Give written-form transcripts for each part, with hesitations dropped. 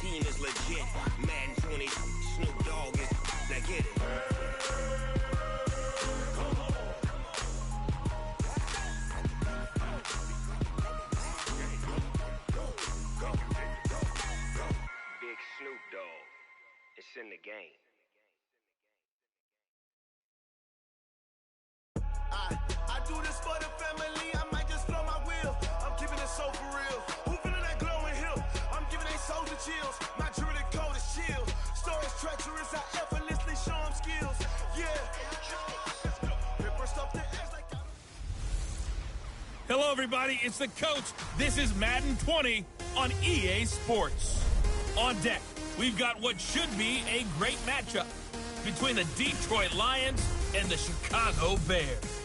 team is legit. Madden 20, Snoop Dogg is. Now get it. Big Snoop Dogg. It's in the game. I do this for the family. I might just blow my wheel. I'm keeping it so for real. Who feeling that glowing hill? I'm giving they soldier chills. My jewelry code is chill. Stories treacherous. I effortlessly show them skills. Yeah. Hello, everybody. It's the coach. This is Madden 20 on EA Sports. On deck, we've got what should be a great matchup between the Detroit Lions and the Chicago Bears.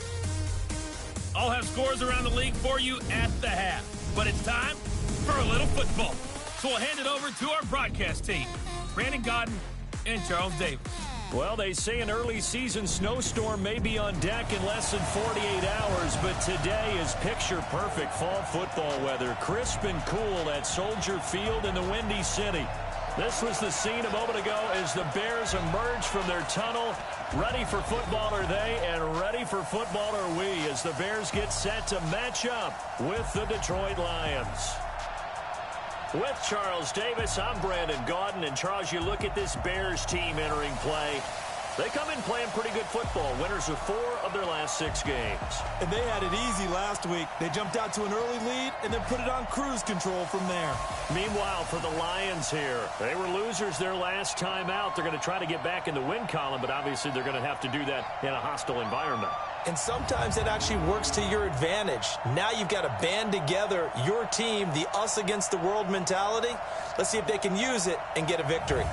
I'll have scores around the league for you at the half. But it's time for a little football. So we'll hand it over to our broadcast team, Brandon Godden and Charles Davis. Well, they say an early season snowstorm may be on deck in less than 48 hours, but today is picture-perfect fall football weather. Crisp and cool at Soldier Field in the Windy City. This was the scene a moment ago as the Bears emerged from their tunnel. Ready for football are they, and ready for football are we as the Bears get set to match up with the Detroit Lions. With Charles Davis, I'm Brandon Gaudin. And Charles, you look at this Bears team entering play. They come in playing pretty good football. Winners of 4 of their last 6 games. And they had it easy last week. They jumped out to an early lead and then put it on cruise control from there. Meanwhile, for the Lions here, they were losers their last time out. They're going to try to get back in the win column, but obviously they're going to have to do that in a hostile environment. And sometimes it actually works to your advantage. Now you've got to band together your team, the us against the world mentality. Let's see if they can use it and get a victory.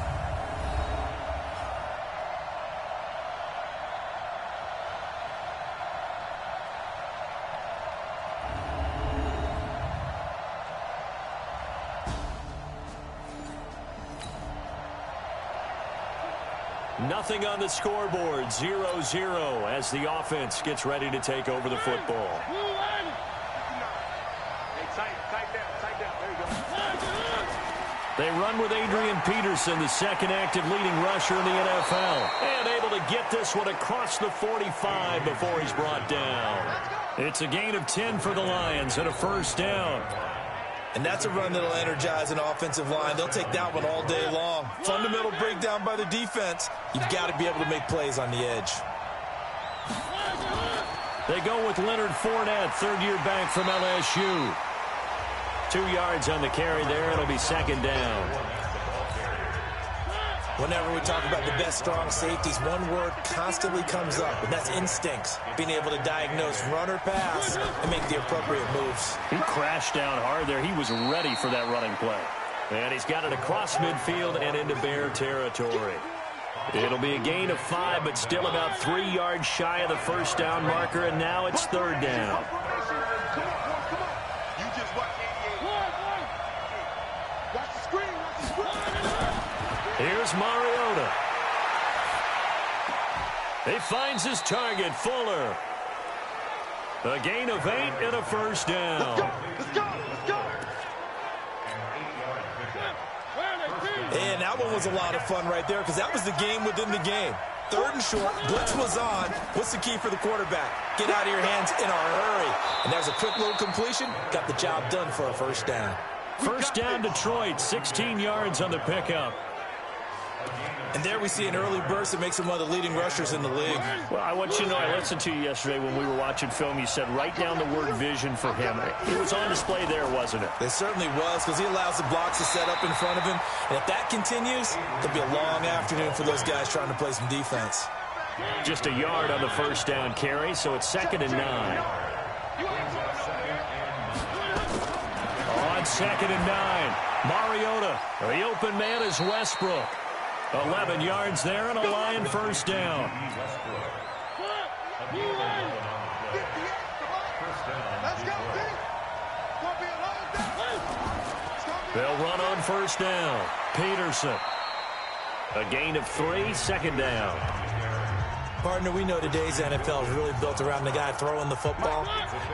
Nothing on the scoreboard, 0-0 as the offense gets ready to take over the football. They run with Adrian Peterson, the second active leading rusher in the NFL. And able to get this one across the 45 before he's brought down. It's a gain of 10 for the Lions and a first down. And that's a run that'll energize an offensive line. They'll take that one all day long. Fundamental breakdown by the defense. You've got to be able to make plays on the edge. They go with Leonard Fournette, third-year back from LSU. 2 yards on the carry there. It'll be second down. Whenever we talk about the best strong safeties, one word constantly comes up, and that's instincts. Being able to diagnose run or pass and make the appropriate moves. He crashed down hard there. He was ready for that running play. And he's got it across midfield and into Bear territory. It'll be a gain of 5, but still about 3 yards shy of the first down marker, and now it's third down. Here's Mariota. He finds his target, Fuller. A gain of 8 and a first down. Let's go. And that one was a lot of fun right there because that was the game within the game. Third and short, blitz was on. What's the key for the quarterback? Get out of your hands in a hurry. And there's a quick little completion. Got the job done for a first down. First down, Detroit, 16 yards on the pickup. And there we see an early burst that makes him one of the leading rushers in the league. Well, I want you to know, I listened to you yesterday when we were watching film. You said write down the word vision for him. It was on display there, wasn't it? It certainly was, because he allows the blocks to set up in front of him. And if that continues, it'll be a long afternoon for those guys trying to play some defense. Just a yard on the first down carry, so it's 2nd and 9. On 2nd and 9, Mariota. The open man is Westbrook. 11 yards there and a Lion first down. They'll run on first down. Peterson. A gain of 3, second down. Partner, we know today's NFL is really built around the guy throwing the football.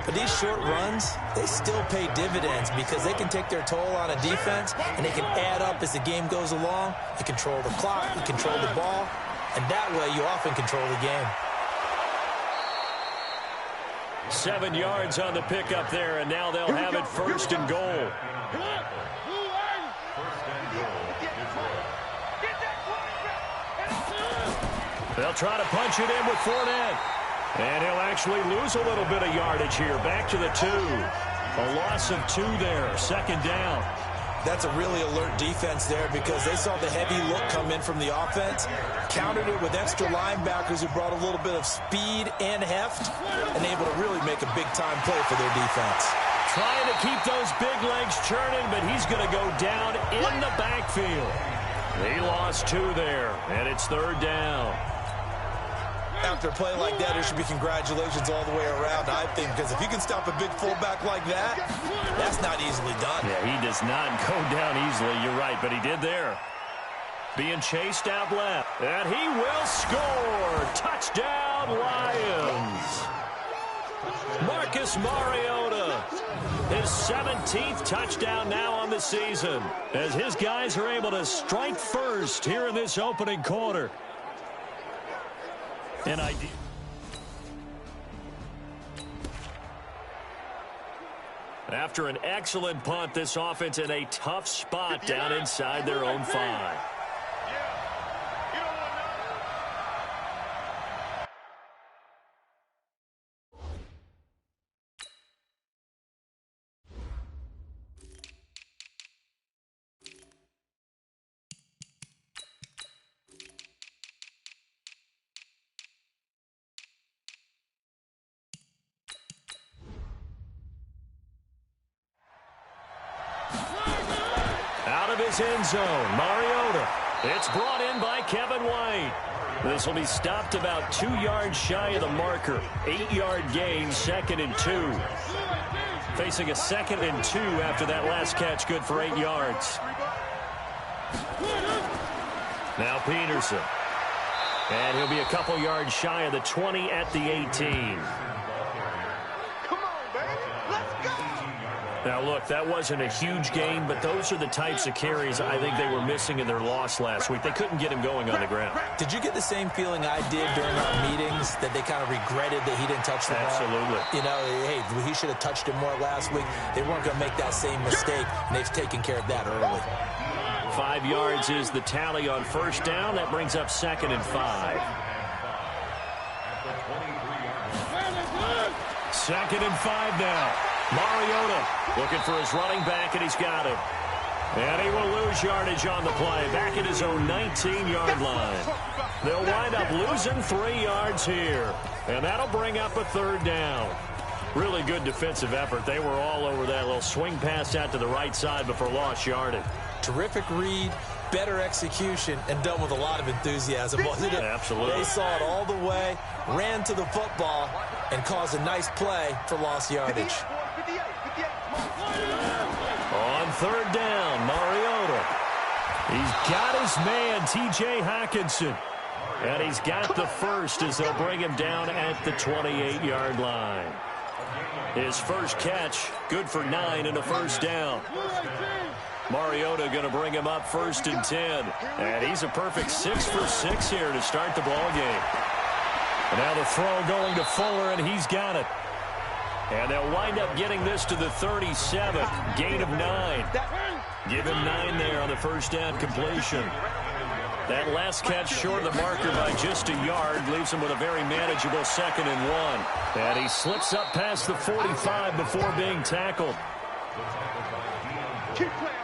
But these short runs, they still pay dividends because they can take their toll on a defense, and they can add up as the game goes along. You control the clock, you control the ball, and that way you often control the game. 7 yards on the pickup there, and now they'll have it first and goal. They'll try to punch it in with Fournette. And he'll actually lose a little bit of yardage here. Back to the 2. A loss of 2 there. Second down. That's a really alert defense there because they saw the heavy look come in from the offense, countered it with extra linebackers who brought a little bit of speed and heft, and able to really make a big-time play for their defense. Trying to keep those big legs churning, but he's going to go down in the backfield. He lost 2 there, and it's third down. After a play like that, there should be congratulations all the way around, I think, because if you can stop a big fullback like that, that's not easily done. Yeah, he does not go down easily. You're right, but he did there. Being chased out left, and he will score. Touchdown, Lions. Marcus Mariota, his 17th touchdown now on the season, as his guys are able to strike first here in this opening quarter. And after an excellent punt, this offense in a tough spot down inside their own 5. His end zone, Mariota. It's brought in by Kevin White. This will be stopped about 2 yards shy of the marker. 8-yard gain, 2nd and 2. Facing a 2nd and 2 after that last catch, good for 8 yards. Now Peterson. And he'll be a couple yards shy of the 20 at the 18. Now, look, that wasn't a huge gain, but those are the types of carries I think they were missing in their loss last week. They couldn't get him going on the ground. Did you get the same feeling I did during our meetings, that they kind of regretted that he didn't touch the ball? Absolutely. You know, hey, he should have touched it more last week. They weren't going to make that same mistake, and they've taken care of that early. 5 yards is the tally on first down. That brings up 2nd and 5. 2nd and 5 now. Mariota looking for his running back, and he's got him. And he will lose yardage on the play, back at his own 19-yard line. They'll wind up losing 3 yards here, and that'll bring up a third down. Really good defensive effort. They were all over that little swing pass out to the right side before lost yardage. Terrific read, better execution, and done with a lot of enthusiasm, wasn't it? Absolutely. They saw it all the way, ran to the football, and caused a nice play for lost yardage. On third down, Mariota. He's got his man, T.J. Hockenson. And he's got the first as they'll bring him down at the 28-yard line. His first catch, good for 9 and a first down. Mariota going to bring him up 1st and 10. And he's a perfect 6 for 6 here to start the ball game. And now the throw going to Fuller, and he's got it. And they'll wind up getting this to the 37. Gain of 9. Give him 9 there on the first down completion. That last catch short of the marker by just a yard leaves him with a very manageable 2nd and 1. And he slips up past the 45 before being tackled.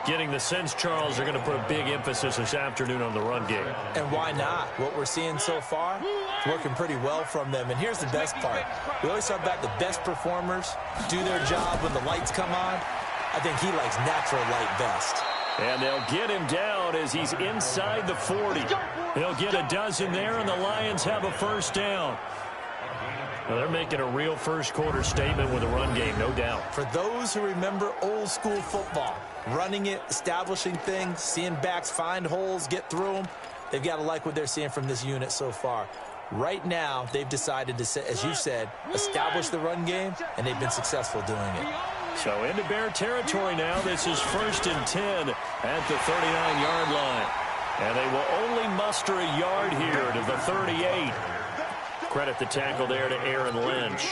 Getting the sense, Charles, they're going to put a big emphasis this afternoon on the run game. And why not? What we're seeing so far, it's working pretty well from them. And here's the best part. We always talk about the best performers do their job when the lights come on. I think he likes natural light best. And they'll get him down as he's inside the 40. He'll get a dozen there, and the Lions have a first down. Well, they're making a real first-quarter statement with a run game, no doubt. For those who remember old-school football, running it, establishing things, seeing backs find holes, get through them, they've got to like what they're seeing from this unit so far. Right now, they've decided to, as you said, establish the run game, and they've been successful doing it. So into Bear territory now. This is 1st and 10 at the 39-yard line. And they will only muster a yard here to the 38. Credit the tackle there to Aaron Lynch.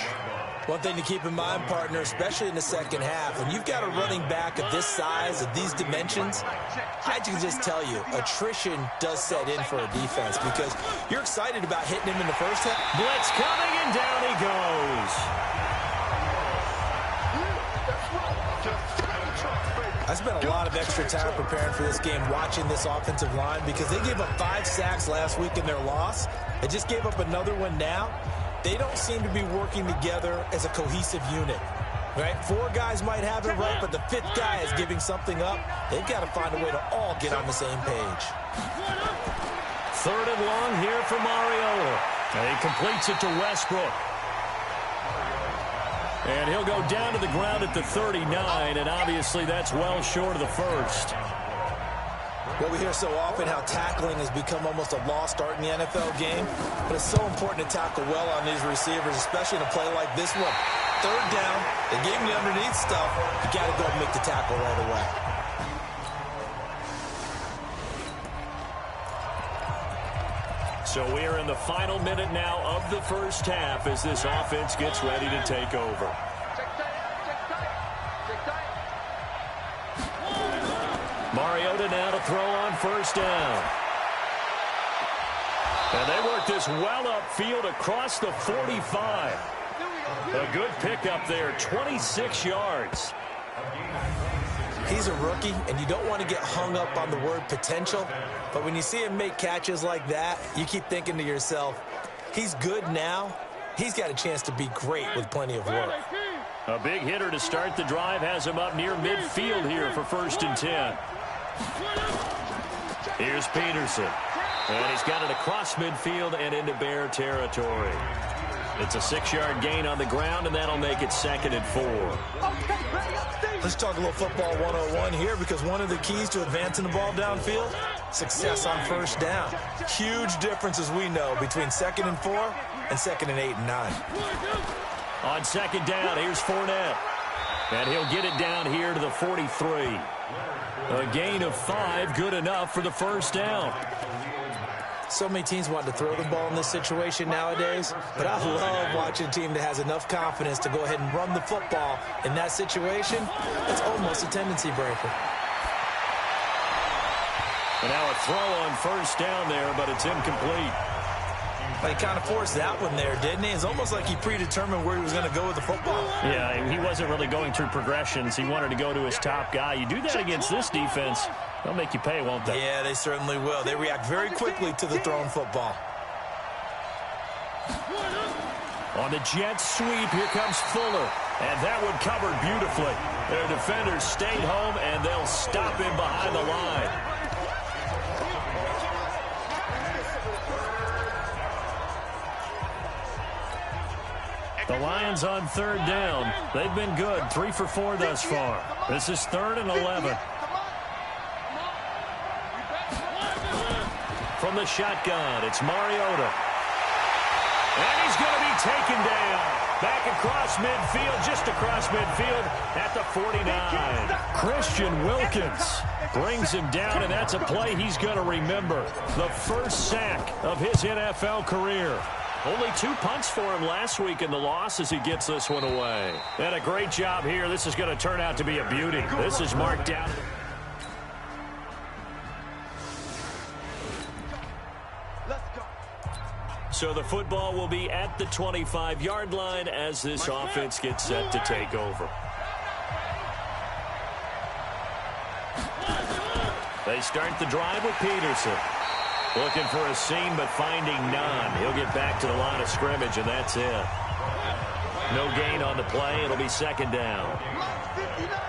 One thing to keep in mind, partner, especially in the second half, when you've got a running back of this size, of these dimensions, I can just tell you, attrition does set in for a defense because you're excited about hitting him in the first half. Blitz coming, and down he goes. I spent a lot of extra time preparing for this game watching this offensive line because they gave up 5 sacks last week in their loss. They just gave up another one now. They don't seem to be working together as a cohesive unit, right? 4 guys might have it right, but the 5th guy is giving something up. They've got to find a way to all get on the same page. 3rd and long here for Mariota. And he completes it to Westbrook. And he'll go down to the ground at the 39, and obviously that's well short of the first. Well, we hear so often how tackling has become almost a lost art in the NFL game, but it's so important to tackle well on these receivers, especially in a play like this one. 3rd down, they gave him the underneath stuff. You got to go and make the tackle right away. So we are in the final minute now of the first half as this offense gets ready to take over. Mariota now to throw on 1st down. And they work this well upfield across the 45. A good pickup there, 26 yards. He's a rookie, and you don't want to get hung up on the word potential, but when you see him make catches like that, you keep thinking to yourself, he's good now. He's got a chance to be great with plenty of work. A big hitter to start the drive has him up near midfield here for 1st and 10. Here's Peterson. And he's got it across midfield and into Bear territory. It's a 6-yard gain on the ground, and that'll make it 2nd and 4. Let's talk a little football 101 here because one of the keys to advancing the ball downfield, success on 1st down. Huge difference, as we know, between 2nd and 4 and 2nd and 8 and 9. On 2nd down, here's Fournette. And he'll get it down here to the 43. A gain of 5, good enough for the 1st down. So many teams want to throw the ball in this situation nowadays, but I love watching a team that has enough confidence to go ahead and run the football in that situation. It's almost a tendency breaker. And now a throw on 1st down there, but it's incomplete. But he kind of forced that one there, didn't he? It's almost like he predetermined where he was going to go with the football. Yeah, he wasn't really going through progressions. He wanted to go to his top guy. You do that against this defense, they'll make you pay, won't they? Yeah, they certainly will. They react very quickly to the thrown football. On the jet sweep, here comes Fuller. And that one covered beautifully. Their defenders stayed home, and they'll stop him behind the line. The Lions on 3rd down. They've been good, 3 for 4 thus far. This is 3rd and 11. From the shotgun, it's Mariota. And he's going to be taken down. Back across midfield, just across midfield at the 49. Christian Wilkins brings him down, and that's a play he's going to remember. The first sack of his NFL career. Only 2 punts for him last week in the loss as he gets this one away. And a great job here. This is going to turn out to be a beauty. This is marked down. So the football will be at the 25-yard line as this offense gets set to take over. They start the drive with Peterson. Looking for a seam, but finding none. He'll get back to the line of scrimmage, and that's it. No gain on the play. It'll be 2nd down.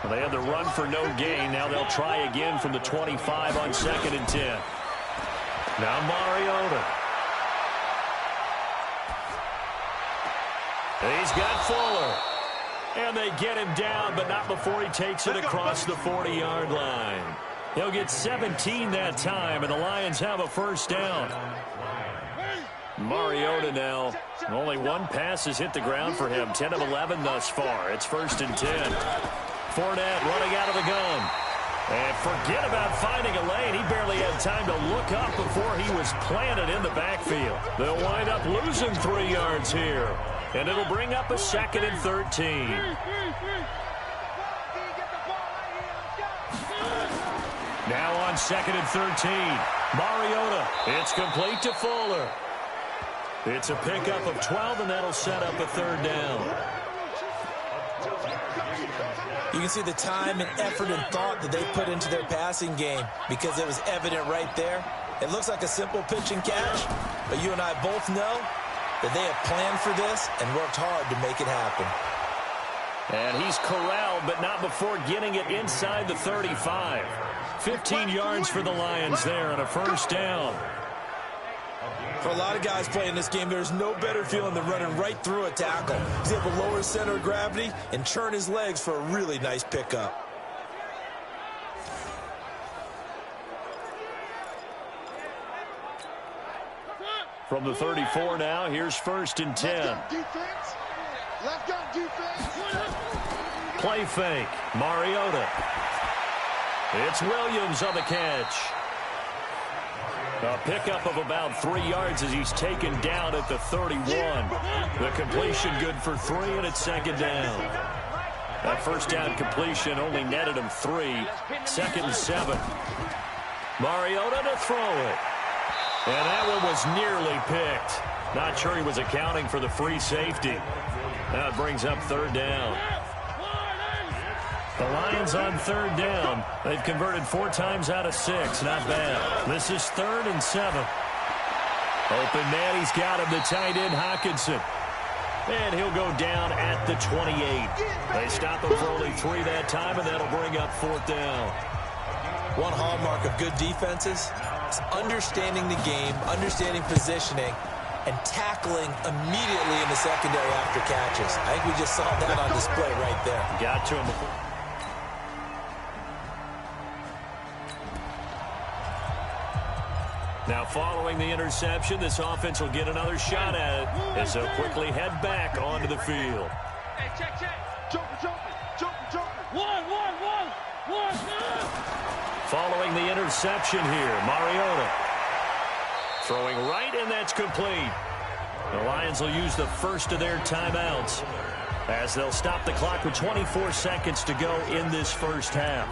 Well, they had the run for no gain. Now they'll try again from the 25 on 2nd and 10. Now Mariota. He's got Fuller. And they get him down, but not before he takes it across the 40-yard line. He'll get 17 that time, and the Lions have a 1st down. Mariota now. Only one pass has hit the ground for him. 10 of 11 thus far. It's 1st and 10. Fournette running out of the gun. And forget about finding a lane. He barely had time to look up before he was planted in the backfield. They'll wind up losing 3 yards here. And it'll bring up a 2nd and 13. Now on 2nd and 13. Mariota. It's complete to Fuller. It's a pickup of 12, and that'll set up a 3rd down. You can see the time and effort and thought that they put into their passing game because it was evident right there. It looks like a simple pitch and catch, but you and I both know that they have planned for this and worked hard to make it happen. And he's corralled, but not before getting it inside the 35. 15 yards for the Lions there on a 1st down. For a lot of guys playing this game, there's no better feeling than running right through a tackle. He's able to lower his center of gravity and churn his legs for a really nice pickup. From the 34 now, here's 1st and 10. Left up defense. Play fake. Mariota. It's Williams on the catch. A pickup of about 3 yards as he's taken down at the 31. The completion good for 3, and it's 2nd down. That 1st down completion only netted him 3. 2nd and 7. Mariota to throw it. And that one was nearly picked. Not sure he was accounting for the free safety. Now it brings up 3rd down. The Lions on 3rd down. They've converted 4 times out of 6. Not bad. This is 3rd and 7. Open man, he's got him, the tight end Hockenson. And he'll go down at the 28. They stop him for only 3 that time, and that'll bring up 4th down. One hallmark of good defenses is understanding the game, understanding positioning, and tackling immediately in the secondary after catches. I think we just saw that on display right there. Got to him before. Now following the interception, this offense will get another shot at it as they'll quickly head back onto the field. Hey, check. Jumper. One. Following the interception here, Mariota throwing right, and that's complete. The Lions will use the first of their timeouts as they'll stop the clock with 24 seconds to go in this 1st half.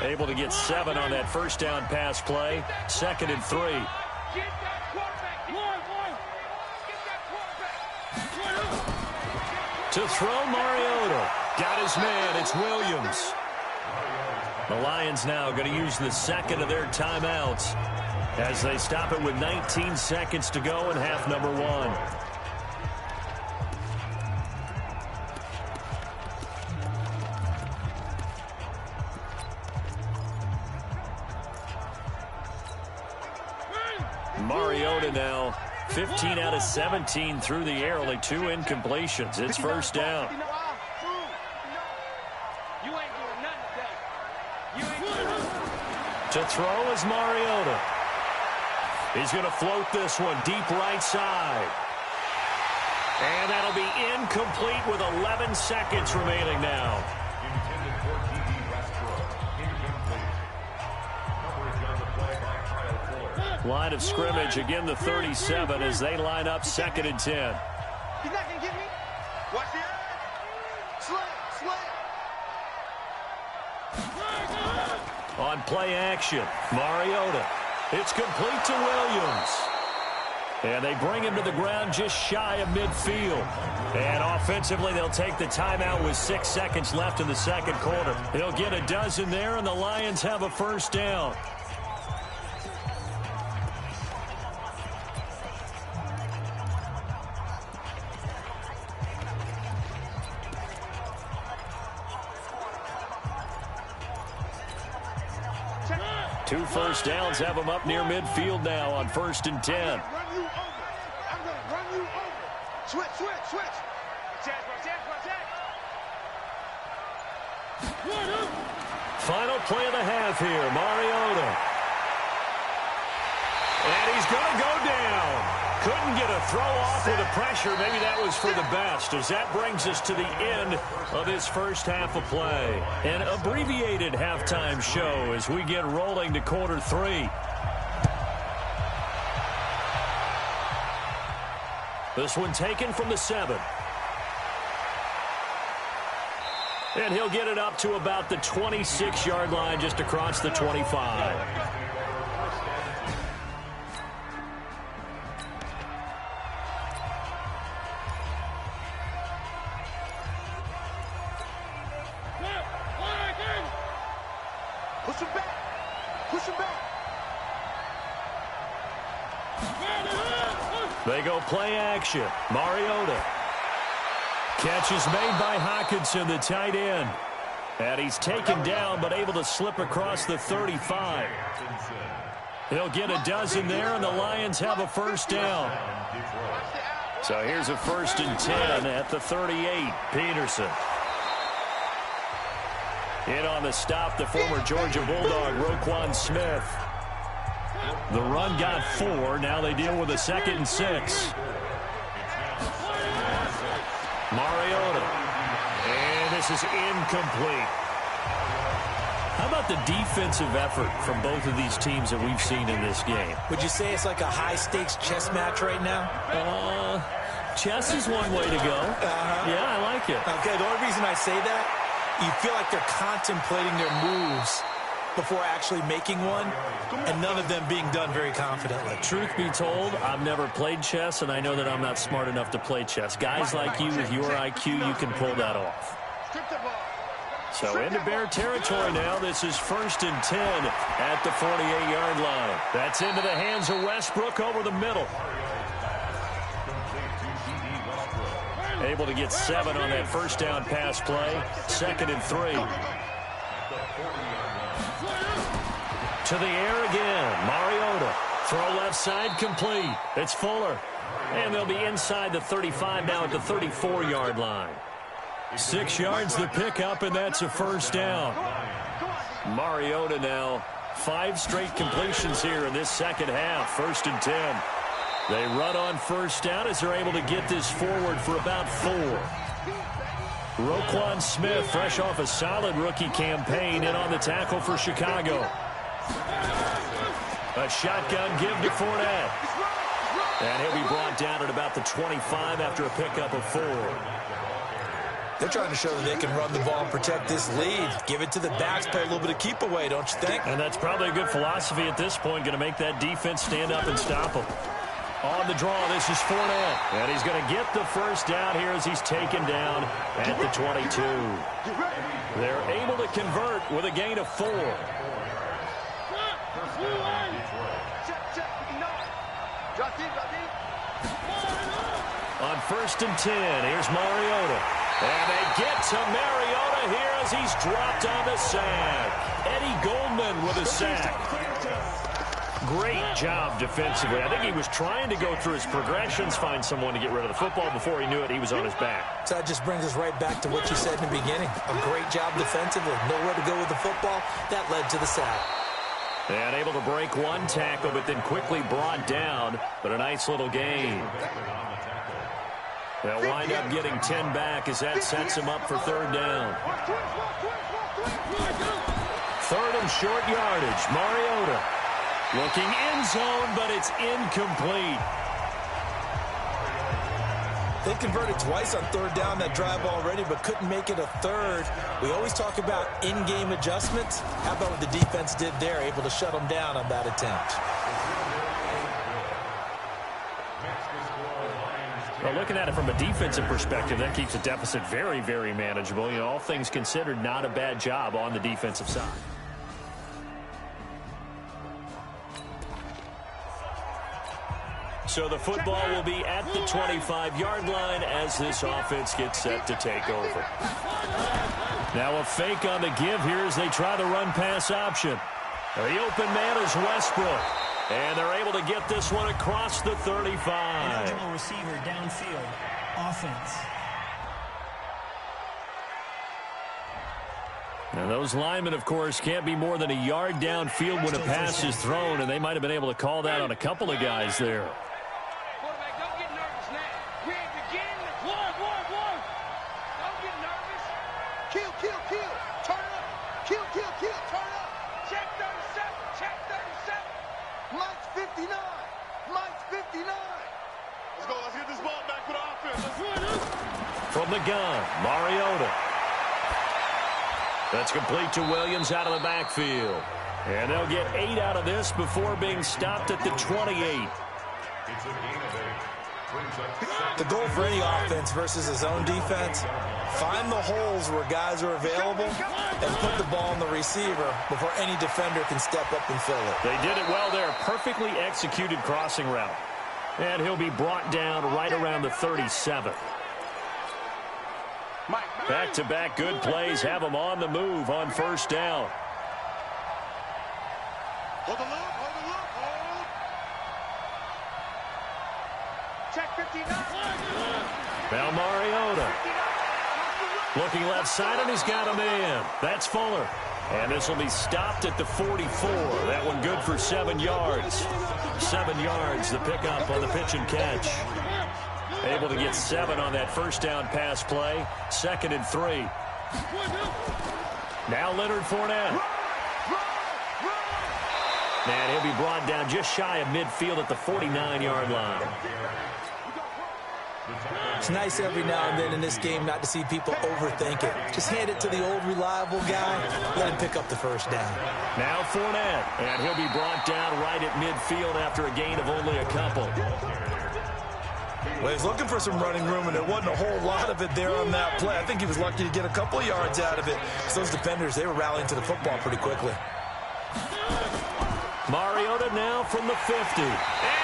Able to get 7 on that 1st down pass play. 2nd and 3. To throw, Mariota. Got his man. It's Williams. The Lions now going to use the 2nd of their timeouts as they stop it with 19 seconds to go in half number 1. Mariota now 15 out of 17 through the air, only 2 incompletions. It's 1st down. To throw is Mariota. He's going to float this one deep right side. And that'll be incomplete with 11 seconds remaining now. Line of scrimmage, again the 37 as they line up 2nd and 10. He's not going to get me. Watch it. Slam. On play action, Mariota. It's complete to Williams. And they bring him to the ground just shy of midfield. And offensively, they'll take the timeout with 6 seconds left in the 2nd quarter. They'll get a dozen there, and the Lions have a 1st down. Two 1st downs have them up near midfield now on 1st and 10. Switch. Final play of the half here, Mariota. And he's going to go down. Couldn't get a throw off with the pressure. Maybe that was for the best, as that brings us to the end of this first half of play. An abbreviated halftime show as we get rolling to quarter 3. This one taken from the 7. And he'll get it up to about the 26-yard line, just across the 25. Push him back. They go play action. Mariota. Catch is made by Hockenson, the tight end. And he's taken down, but able to slip across the 35. He'll get a dozen there, and the Lions have a first down. So here's a 1st and 10 at the 38. Peterson. In on the stop, the former Georgia Bulldog, Roquan Smith. The run got 4. Now they deal with a 2nd and 6. Mariota. And this is incomplete. How about the defensive effort from both of these teams that we've seen in this game? Would you say it's like a high-stakes chess match right now? Chess is one way to go. Yeah, I like it. Okay, the only reason I say that, you feel like they're contemplating their moves before actually making one, and none of them being done very confidently. Truth be told, I've never played chess, and I know that I'm not smart enough to play chess. Guys like you with your IQ, you can pull that off. So into Bear territory now. This is 1st and 10 at the 48-yard line. That's into the hands of Westbrook over the middle. Able to get 7 on that first down pass play. 2nd and 3. To the air again. Mariota. Throw left side complete. It's Fuller. And they'll be inside the 35 now at the 34-yard line. 6 yards the pickup, and that's a first down. Mariota now 5 straight completions here in this second half. 1st and 10. They run on first down as they're able to get this forward for about 4. Roquan Smith, fresh off a solid rookie campaign, in on the tackle for Chicago. A shotgun give to Fournette. And he'll be brought down at about the 25 after a pickup of 4. They're trying to show that they can run the ball and protect this lead. Give it to the backs, play a little bit of keep away, don't you think? And that's probably a good philosophy at this point, going to make that defense stand up and stop them. On the draw, this is Fournette. And he's going to get the first down here as he's taken down at the 22. They're able to convert with a gain of 4. On 1st and 10, here's Mariota. And they get to Mariota here as he's dropped on the sack. Eddie Goldman with a sack. Great job defensively. I think he was trying to go through his progressions, find someone to get rid of the football. Before he knew it, he was on his back. So that just brings us right back to what you said in the beginning. A great job defensively. Nowhere to go with the football. That led to the sack. And able to break one tackle, but then quickly brought down. But a nice little gain. They'll wind up getting 10 back as that sets him up for 3rd down. 3rd and short yardage. Mariota looking end zone, but it's incomplete. They converted twice on 3rd down that drive already, but couldn't make it a 3rd. We always talk about in-game adjustments. How about what the defense did there, able to shut them down on that attempt? Well, looking at it from a defensive perspective, that keeps the deficit very, very manageable. You know, all things considered, not a bad job on the defensive side. So the football will be at the 25-yard line as this offense gets set to take over. Now a fake on the give here as they try the run-pass option. The open man is Westbrook. And they're able to get this one across the 35. Eligible receiver downfield. offense. Now those linemen, of course, can't be more than a yard downfield when a pass is thrown, and they might have been able to call that on a couple of guys there. Quarterback, don't get nervous now. We ain't beginning. One. Don't get nervous. Kill. Turn up. Kill. Turn up. Check 37. Mike's 59. Let's go. Let's get this ball back for the offense. From the gun, Mariota. That's complete to Williams out of the backfield. And they'll get 8 out of this before being stopped at the 28. The goal for any offense versus his own defense, find the holes where guys are available and put the ball on the receiver before any defender can step up and fill it. They did it well there. Perfectly executed crossing route. And he'll be brought down right around the 37. Back-to-back good plays have him on the move on first down. Hold the loop. Check 59. Now Mariota. Looking left side, and he's got a man. That's Fuller. And this will be stopped at the 44. That one good for 7 yards. 7 yards, the pickup on the pitch and catch. Able to get 7 on that first down pass play. 2nd and 3. Now Leonard Fournette. And he'll be brought down just shy of midfield at the 49-yard line. It's nice every now and then in this game not to see people overthink it. Just hand it to the old reliable guy. Let him pick up the first down. Now Fournette. And he'll be brought down right at midfield after a gain of only a couple. Well, he was looking for some running room, and there wasn't a whole lot of it there on that play. I think he was lucky to get a couple of yards out of it. Because those defenders, they were rallying to the football pretty quickly. Mariota now from the 50. And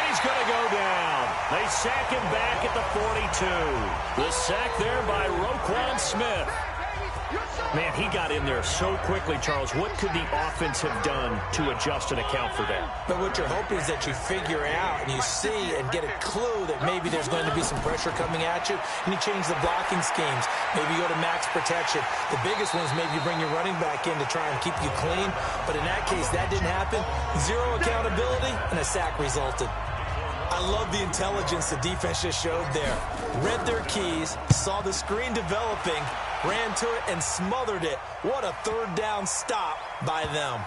he's going to go down. They sack him back at the 42. The sack there by Roquan Smith. Man, he got in there so quickly, Charles. What could the offense have done to adjust and account for that? But what you're hoping is that you figure out and you see and get a clue that maybe there's going to be some pressure coming at you, and you change the blocking schemes. Maybe you go to max protection. The biggest one is maybe you bring your running back in to try and keep you clean. But in that case, that didn't happen. 0 accountability, and a sack resulted. I love the intelligence the defense just showed there. Read their keys, saw the screen developing, ran to it, and smothered it. What a third down stop by them.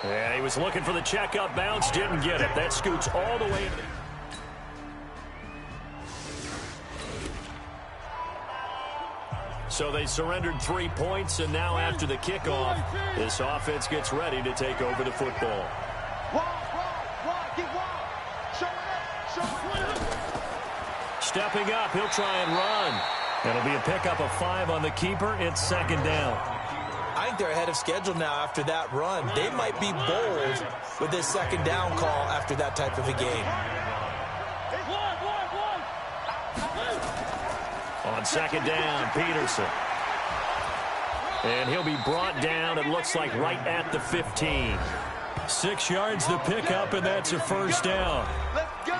And he was looking for the checkup bounce, didn't get it. That scoots all the way. So they surrendered 3 points, and now after the kickoff, this offense gets ready to take over the football. Stepping up, he'll try and run. It'll be a pickup of 5 on the keeper. It's 2nd down. I think they're ahead of schedule now after that run. They might be bold with this 2nd down call after that type of a game. On 2nd down, Peterson. And he'll be brought down, it looks like, right at the 15. 6 yards the pickup, and that's a first down. Let's go.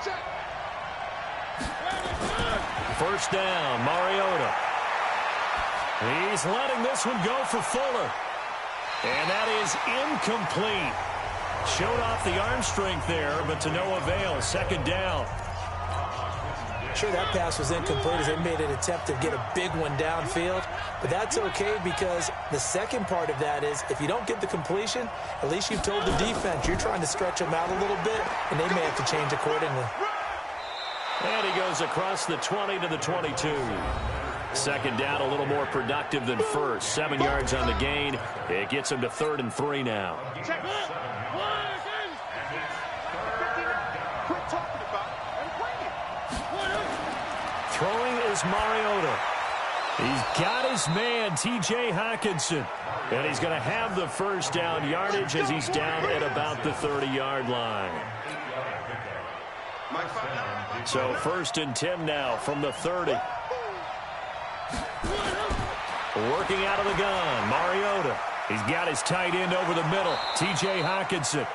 Check. First down, Mariota. He's letting this one go for Fuller. And that is incomplete. Showed off the arm strength there, but to no avail. 2nd down. Sure, that pass was incomplete as they made an attempt to get a big one downfield. But that's okay because the second part of that is if you don't get the completion, at least you've told the defense you're trying to stretch them out a little bit, and they may have to change accordingly. And he goes across the 20 to the 22. 2nd down, a little more productive than first. 7 yards on the gain. It gets him to 3rd and 3 now. Throwing is Mariota. He's got his man, T.J. Hockenson. And he's going to have the first down yardage as he's down at about the 30-yard line. So 1st and 10 now from the 30. Working out of the gun, Mariota. He's got his tight end over the middle, T.J. Hockenson.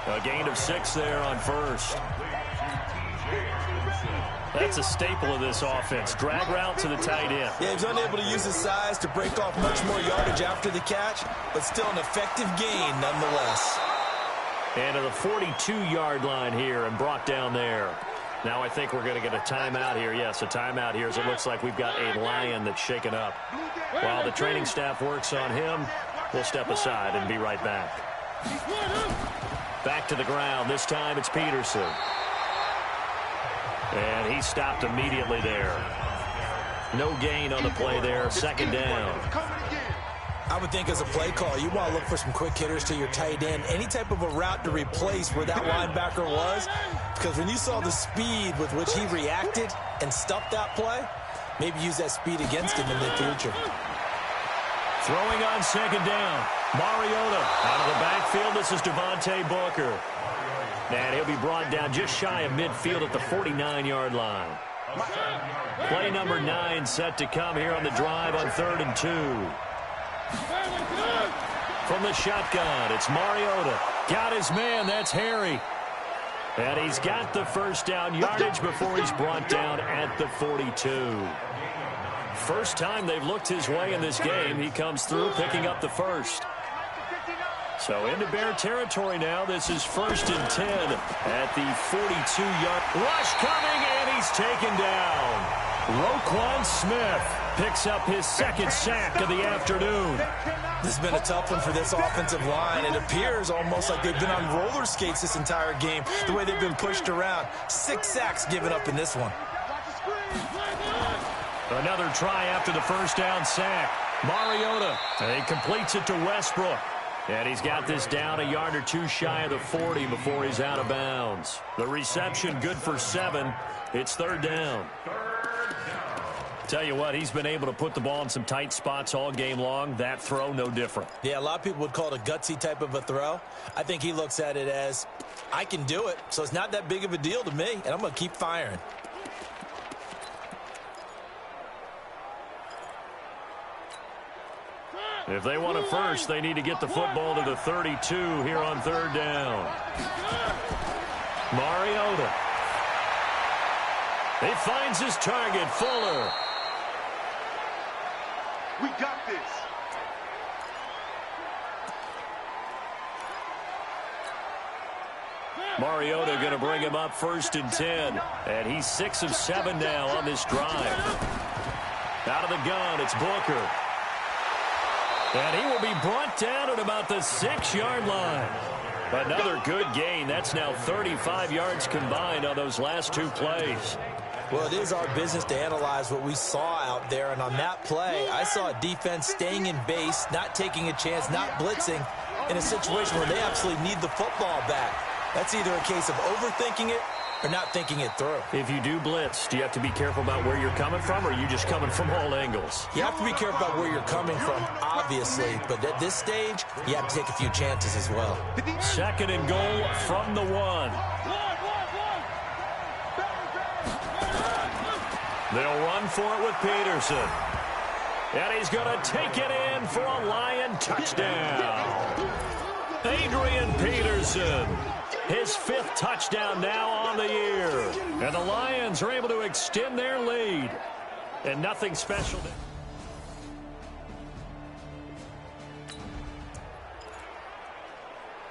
A gain of 6 there on first. That's a staple of this offense. Drag route to the tight end. Yeah, he's unable to use his size to break off much more yardage after the catch, but still an effective gain nonetheless. And to the 42-yard line here and brought down there. Now I think we're going to get a timeout here. Yes, a timeout here as it looks like we've got a Lion that's shaken up. While the training staff works on him, we'll step aside and be right back. Back to the ground. This time it's Peterson. And he stopped immediately there. No gain on the play there. Second down. I would think as a play call, you want to look for some quick hitters to your tight end. Any type of a route to replace where that linebacker was. Because when you saw the speed with which he reacted and stuffed that play, maybe use that speed against him in the future. Throwing on second down. Mariota out of the backfield. This is Devontae Booker. And he'll be brought down just shy of midfield at the 49-yard line. Play number 9 set to come here on the drive on 3rd and 2. From the shotgun, it's Mariota. Got his man, that's Harry. And he's got the first down yardage before he's brought down at the 42. First time they've looked his way in this game. He comes through picking up the first. So into Bear territory now. This is 1st and 10 at the 42-yard. Rush coming, and he's taken down. Roquan Smith picks up his 2nd sack of the afternoon. This has been a tough one for this offensive line. It appears almost like they've been on roller skates this entire game, the way they've been pushed around. 6 sacks given up in this one. Another try after the first down sack. Mariota, and he completes it to Westbrook. And he's got this down a yard or 2 shy of the 40 before he's out of bounds. The reception good for 7. It's 3rd down. Tell you what, he's been able to put the ball in some tight spots all game long. That throw, no different. Yeah, a lot of people would call it a gutsy type of a throw. I think he looks at it as, I can do it, so it's not that big of a deal to me, and I'm going to keep firing. If they want a first, they need to get the football to the 32 here on 3rd down. Mariota. He finds his target, Fuller. We got this. Mariota going to bring him up 1st and 10. And he's 6 of 7 now on this drive. Out of the gun, it's Booker. And he will be brought down at about the 6-yard line. Another good gain. That's now 35 yards combined on those last 2 plays. Well, it is our business to analyze what we saw out there. And on that play, I saw a defense staying in base, not taking a chance, not blitzing in a situation where they absolutely need the football back. That's either a case of overthinking it or not thinking it through. If you do blitz, do you have to be careful about where you're coming from, or are you just coming from all angles? You have to be careful about where you're coming from, obviously. But at this stage, you have to take a few chances as well. 2nd and goal from the 1. They'll run for it with Peterson. And he's going to take it in for a Lion touchdown. Adrian Peterson. His 5th touchdown now on the year. And the Lions are able to extend their lead. And nothing special.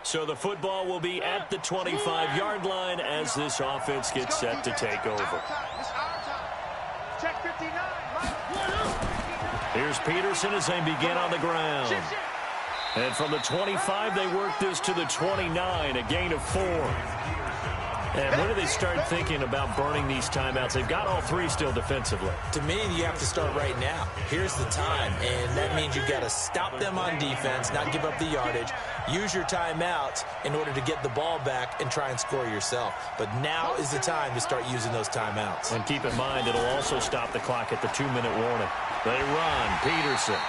So the football will be at the 25-yard line as this offense gets set to take over. Check 59. Here's Peterson as they begin on the ground. And from the 25, they work this to the 29, a gain of 4. And when do they start thinking about burning these timeouts? They've got all 3 still defensively. To me, you have to start right now. Here's the time, and that means you've got to stop them on defense, not give up the yardage, use your timeouts in order to get the ball back and try and score yourself. But now is the time to start using those timeouts. And keep in mind, it'll also stop the clock at the 2-minute warning. They run. Peterson.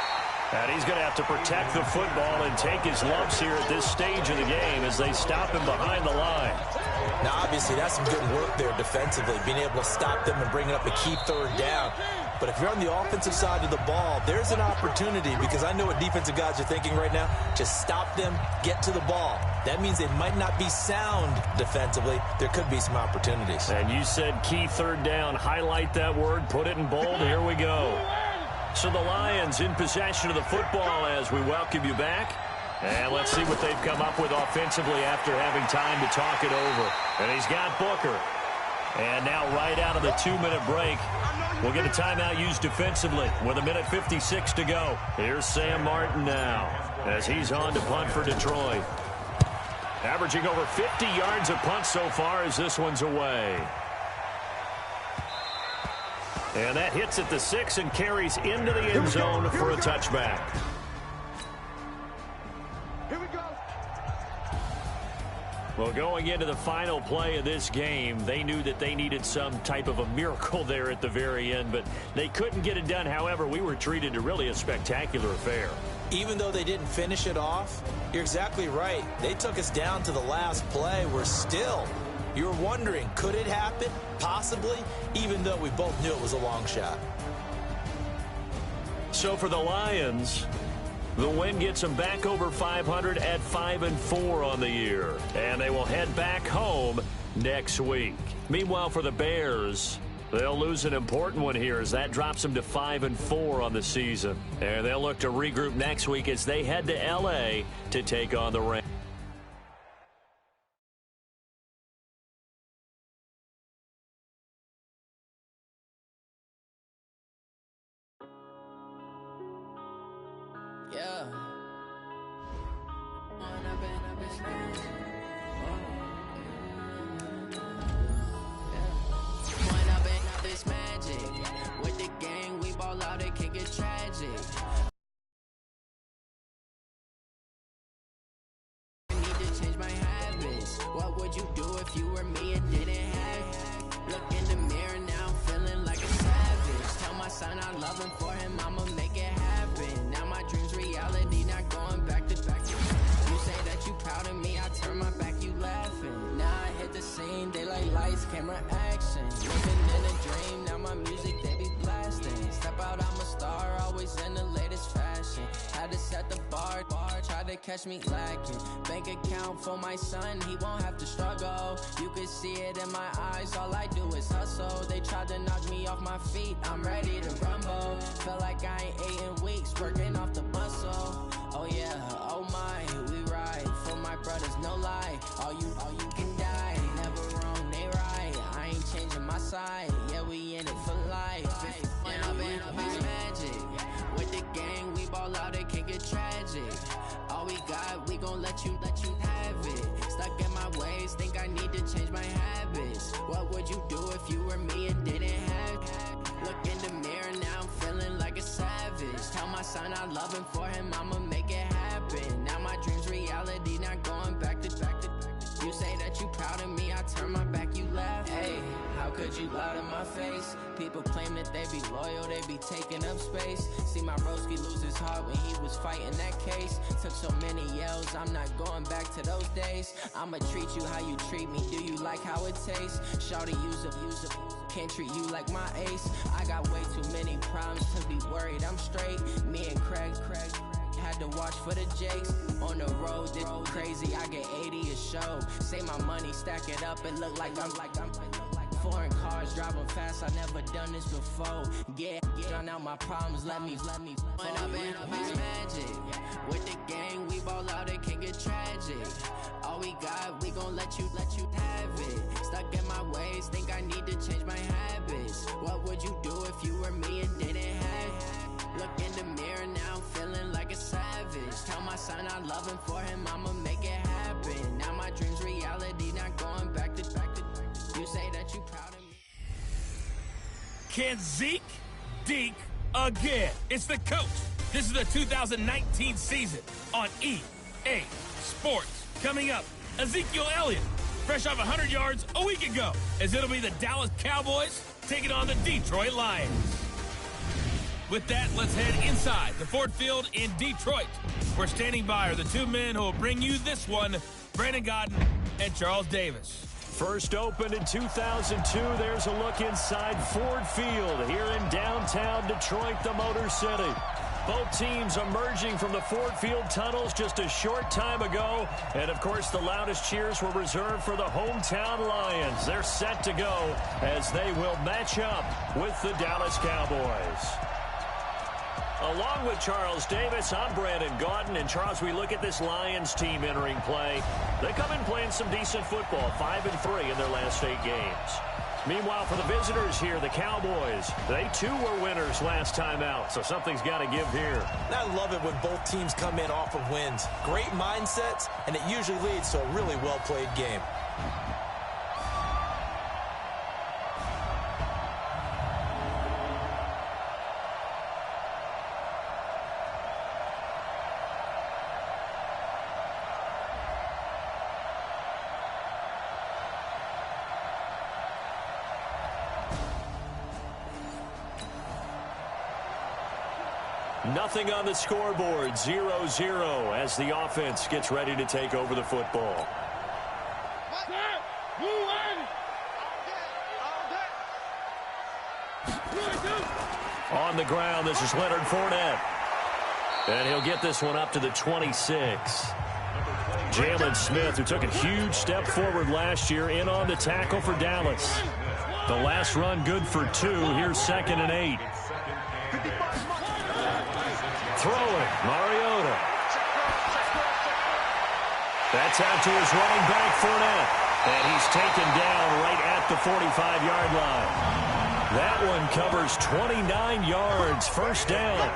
And he's going to have to protect the football and take his lumps here at this stage of the game as they stop him behind the line. Now, obviously, that's some good work there defensively, being able to stop them and bring up a key 3rd down. But if you're on the offensive side of the ball, there's an opportunity, because I know what defensive guys are thinking right now. Just stop them, get to the ball. That means they might not be sound defensively. There could be some opportunities. And you said key third down. Highlight that word, put it in bold. Here we go. So the Lions in possession of the football as we welcome you back. And let's see what they've come up with offensively after having time to talk it over. And he's got Booker. And now right out of the 2-minute break, we'll get a timeout used defensively with 1:56 to go. Here's Sam Martin now as he's on to punt for Detroit. Averaging over 50 yards a punt so far as this one's away. And that hits at the 6 and carries into the end zone for a touchback. Here we go. Well, going into the final play of this game, they knew that they needed some type of a miracle there at the very end, but they couldn't get it done. However, we were treated to really a spectacular affair. Even though they didn't finish it off, you're exactly right. They took us down to the last play. We're still, you're wondering, could it happen? Possibly, even though we both knew it was a long shot. So for the Lions, the win gets them back over 500 at 5-4 on the year. And they will head back home next week. Meanwhile, for the Bears, they'll lose an important one here as that drops them to 5-4 on the season. And they'll look to regroup next week as they head to L.A. to take on the Rams. Yeah. This magic with the gang, we ball out, it can get tragic. I need to change my habits. What would you do if you were me and didn't have? Look in the mirror now, I'm feeling like a savage. Tell my son I love him, for him I'ma make it happen. Now my dreams reality, not going back to back. You say that you proud of me, I turn my back, you laughing. Now I hit the scene, they like lights, camera, action. Living in a dream, now my music they be blasting. Step out, I'm a star, always in the latest fashion. Had to set the bar, try to catch me lacking. Bank account for my son, he won't have to struggle. You can see it in my eyes, all I do is hustle. They tried to knock me off my feet, I'm ready to rumble. Feel like I ain't ate in weeks, working off the muscle. Oh yeah, oh my, we ride for my brothers, no lie. All you can die, never wrong, they right. I ain't changing my side, yeah, we in it for life. It's magic. With the gang, we ball out, it can get tragic. All we got, we gon' let you have it. Stuck in my ways, think I need to change my habits. What would you do if you were me and didn't have? Look in the mirror now, I'm feeling like a savage. Tell my son I love him, for him I'ma make it happen. Now my dreams reality, not going back to back to. You say that you proud of me, I turn my back, you laugh. Hey, how could you lie to my face? People claim that they be loyal, they be taking up space. See my broski lose his heart when he was fighting that case. Took so many yells, I'm not going back to those days. I'ma treat you how you treat me, do you like how it tastes? Shawty, use up, can't treat you like my ace. I got way too many problems to be worried, I'm straight. Me and Craig had to watch for the Jakes. On the road, this crazy, I get 80 a show. Say my money, stack it up, and look like I'm foreign cars, driving fast, I never done this before. Drown out my problems, let me When I've been it's magic. With the gang, we ball out, it can get tragic. All we got, we gon' let you have it. Stuck in my ways, think I need to change my habits. What would you do if you were me and didn't have? Look in the mirror now, I'm feeling like a savage. Tell my son I love him, for him I'ma make it happen. Now my dreams reality, not going back to back to. You say that you proud of me. Can Zeke deke again? It's the coach. This is the 2019 season on EA Sports. Coming up, Ezekiel Elliott, fresh off 100 yards a week ago, as it'll be the Dallas Cowboys taking on the Detroit Lions. With that, let's head inside the Ford Field in Detroit. We're standing by are the two men who will bring you this one, Brandon Godden and Charles Davis. First opened in 2002, there's a look inside Ford Field here in downtown Detroit, the Motor City. Both teams emerging from the Ford Field tunnels just a short time ago. And, of course, the loudest cheers were reserved for the hometown Lions. They're set to go as they will match up with the Dallas Cowboys. Along with Charles Davis, I'm Brandon Gaudin. And, Charles, we look at this Lions team entering play. They come in playing some decent football, 5-3 in their last 8 games. Meanwhile, for the visitors here, the Cowboys, they too were winners last time out, so something's got to give here. I love it when both teams come in off of wins. Great mindsets, and it usually leads to a really well-played game. Nothing on the scoreboard, 0-0 as the offense gets ready to take over the football. On the ground, this is Leonard Fournette. And he'll get this one up to the 26. Jalen Smith, who took a huge step forward last year, in on the tackle for Dallas. The last run good for 2. Here's 2nd and 8. Throwing, Mariota. That's out to his running back, Fournette. And he's taken down right at the 45-yard line. That one covers 29 yards, first down.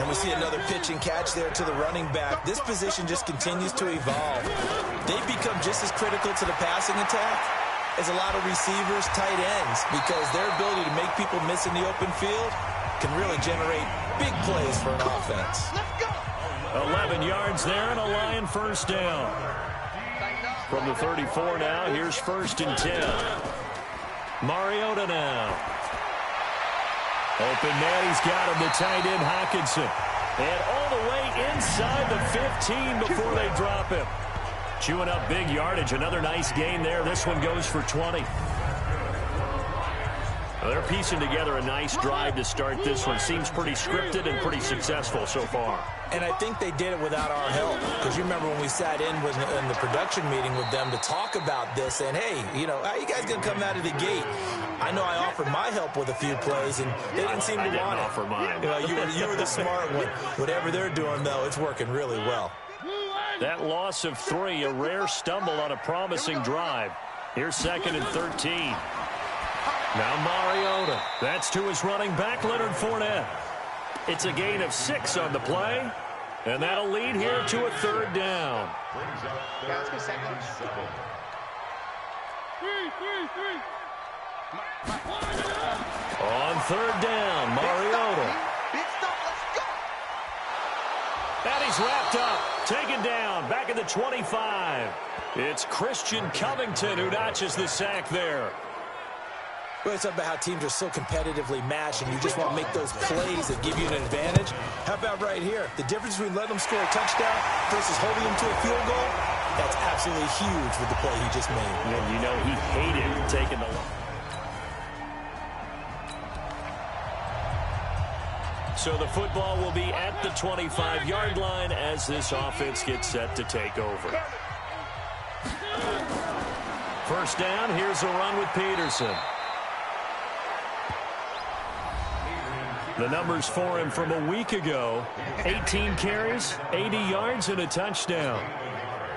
And we see another pitch and catch there to the running back. This position just continues to evolve. They become just as critical to the passing attack as a lot of receivers, tight ends, because their ability to make people miss in the open field can really generate big plays for an offense. 11 yards there and a Lion first down. From the 34 now, here's 1st and 10. Mariota now. Open man, he's got him, the tight end Hockenson. And all the way inside the 15 before they drop him. Chewing up big yardage, another nice gain there. This one goes for 20. They're piecing together a nice drive to start this one. Seems pretty scripted and pretty successful so far. And I think they did it without our help. Because you remember when we sat in the production meeting with them to talk about this, and hey, you know, how you guys going to come out of the gate? I know I offered my help with a few plays, and they didn't seem to want it. Offer mine. You know, you were the smart one. Whatever they're doing, though, it's working really well. That loss of 3, a rare stumble on a promising drive. Here's 2nd and 13. Now Mariota. That's to his running back, Leonard Fournette. It's a gain of 6 on the play, and that'll lead here to a 3rd down. On 3rd down, Mariota. And he's wrapped up, taken down, back at the 25. It's Christian Covington who notches the sack there. Well, it's about how teams are so competitively matched, and you just want to make those plays that give you an advantage. How about right here? The difference between letting them score a touchdown versus holding them to a field goal, that's absolutely huge with the play he just made. And you know he hated taking the line. So the football will be at the 25-yard line as this offense gets set to take over. First down, here's a run with Peterson. The numbers for him from a week ago, 18 carries, 80 yards, and a touchdown.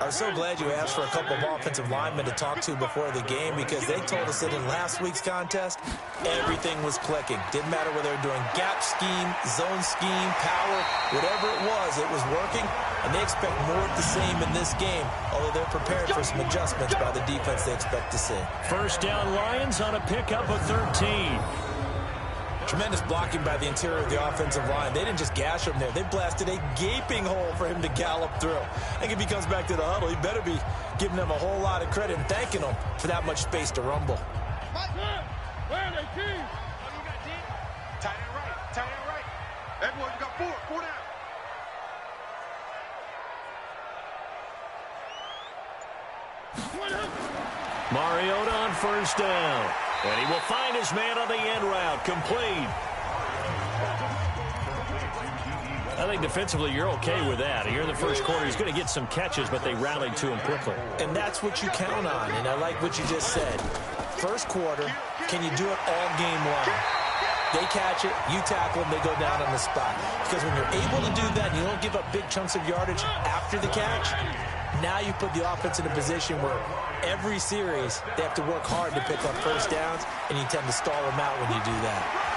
I was so glad you asked for a couple of offensive linemen to talk to before the game, because they told us that in last week's contest, everything was clicking. Didn't matter whether they were doing gap scheme, zone scheme, power, whatever it was working, and they expect more of the same in this game, although they're prepared for some adjustments by the defense they expect to see. First down Lions on a pickup of 13. Tremendous blocking by the interior of the offensive line. They didn't just gash him there. They blasted a gaping hole for him to gallop through. I think if he comes back to the huddle, he better be giving them a whole lot of credit and thanking them for that much space to rumble. Where are they, team? Tight end right. Tight end right. Everyone, you got 4. 4 down. Mariota on first down. And he will find his man on the end route. Complete. I think defensively you're okay with that. Here in the first quarter, he's going to get some catches, but they rallied to him quickly. And that's what you count on, and I like what you just said. First quarter, can you do it all game long? They catch it, you tackle them, they go down on the spot. Because when you're able to do that and you don't give up big chunks of yardage after the catch, now you put the offense in a position where every series they have to work hard to pick up first downs, and you tend to stall them out when you do that.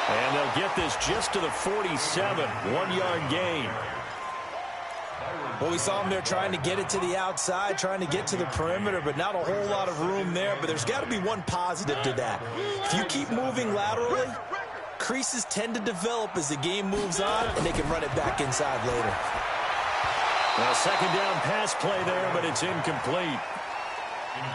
And they'll get this just to the 47, 1-yard gain. Well, we saw them there trying to get it to the outside, trying to get to the perimeter, but not a whole lot of room there. But there's got to be one positive to that. If you keep moving laterally, creases tend to develop as the game moves on, and they can run it back inside later. Well, second down pass play there, but it's incomplete.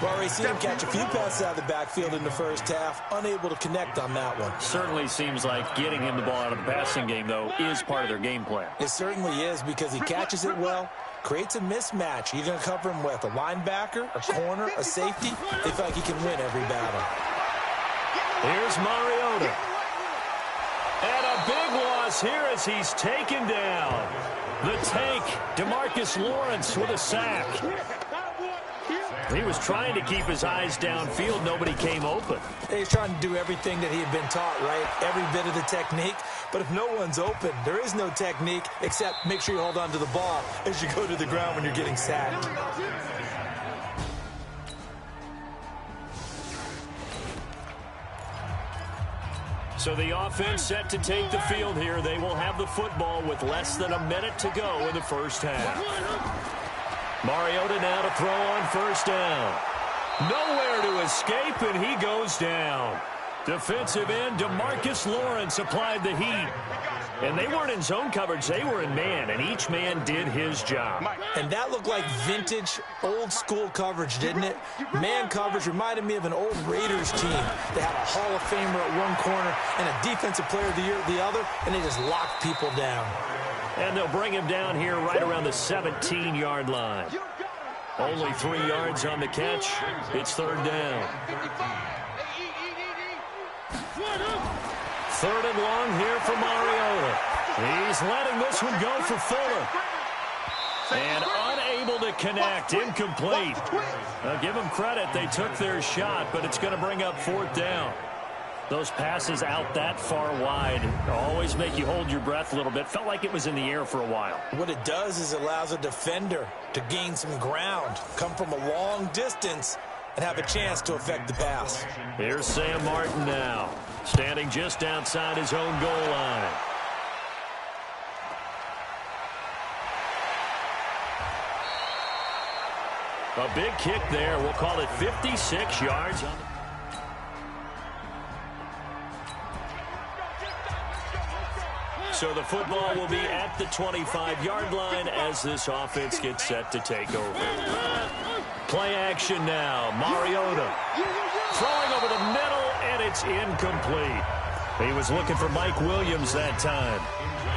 We've already seen him catch a few passes out of the backfield in the first half, unable to connect on that one. Certainly seems like getting him the ball out of the passing game, though, is part of their game plan. It certainly is, because he catches it well, creates a mismatch. You're going to cover him with a linebacker, a corner, a safety. They feel like he can win every battle. Here's Mariota. And a big loss here as he's taken down. The tank, DeMarcus Lawrence with a sack. He was trying to keep his eyes downfield. Nobody came open. He's trying to do everything that he had been taught, right? Every bit of the technique. But if no one's open, there is no technique except make sure you hold on to the ball as you go to the ground when you're getting sacked. So the offense set to take the field here. They will have the football with less than a minute to go in the first half. Mariota now to throw on first down. Nowhere to escape, and he goes down. Defensive end DeMarcus Lawrence applied the heat. And they weren't in zone coverage. They were in man, and each man did his job. And that looked like vintage, old-school coverage, didn't it? Man coverage reminded me of an old Raiders team. They had a Hall of Famer at one corner and a Defensive Player of the Year at the other, and they just locked people down. And they'll bring him down here right around the 17-yard line. Only 3 yards on the catch. It's third down. Third and long here for Mariota. He's letting this one go for Fuller. And unable to connect. Incomplete. Now give them credit. They took their shot, but it's going to bring up fourth down. Those passes out that far wide always make you hold your breath a little bit. Felt like it was in the air for a while. What it does is it allows a defender to gain some ground, come from a long distance, and have a chance to affect the pass. Here's Sam Martin now, standing just outside his own goal line. A big kick there. We'll call it 56 yards. So the football will be at the 25-yard line as this offense gets set to take over. Play action now. Mariota throwing over the middle, and it's incomplete. He was looking for Mike Williams that time.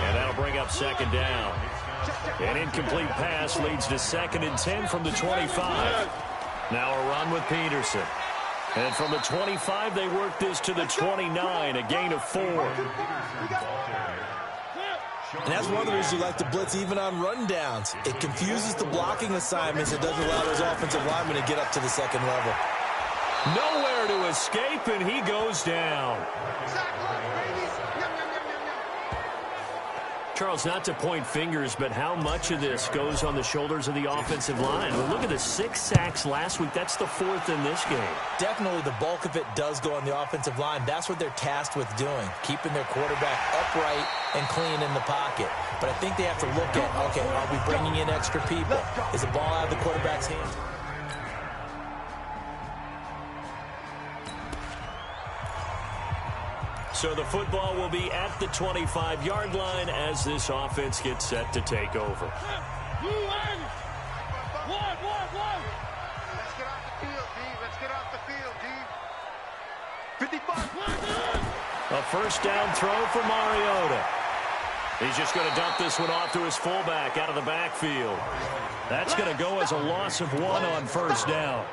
And that'll bring up second down. An incomplete pass leads to 2nd and 10 from the 25. Now a run with Peterson. And from the 25, they work this to the 29, a gain of 4. And that's one of the reasons you like to blitz even on rundowns. It confuses the blocking assignments. It doesn't allow those offensive linemen to get up to the second level. Nowhere to escape, and he goes down. Charles, not to point fingers, but how much of this goes on the shoulders of the offensive line? Well, look at the 6 sacks last week. That's the 4th in this game. Definitely the bulk of it does go on the offensive line. That's what they're tasked with doing, keeping their quarterback upright and clean in the pocket. But I think they have to look at, okay, are we bringing in extra people? Is the ball out of the quarterback's hands? So the football will be at the 25-yard line as this offense gets set to take over. Let's get off the field, D. Let's get off the field, D. 55. A first down throw for Mariota. He's just going to dump this one off to his fullback out of the backfield. That's going to go as a loss of 1 on first down.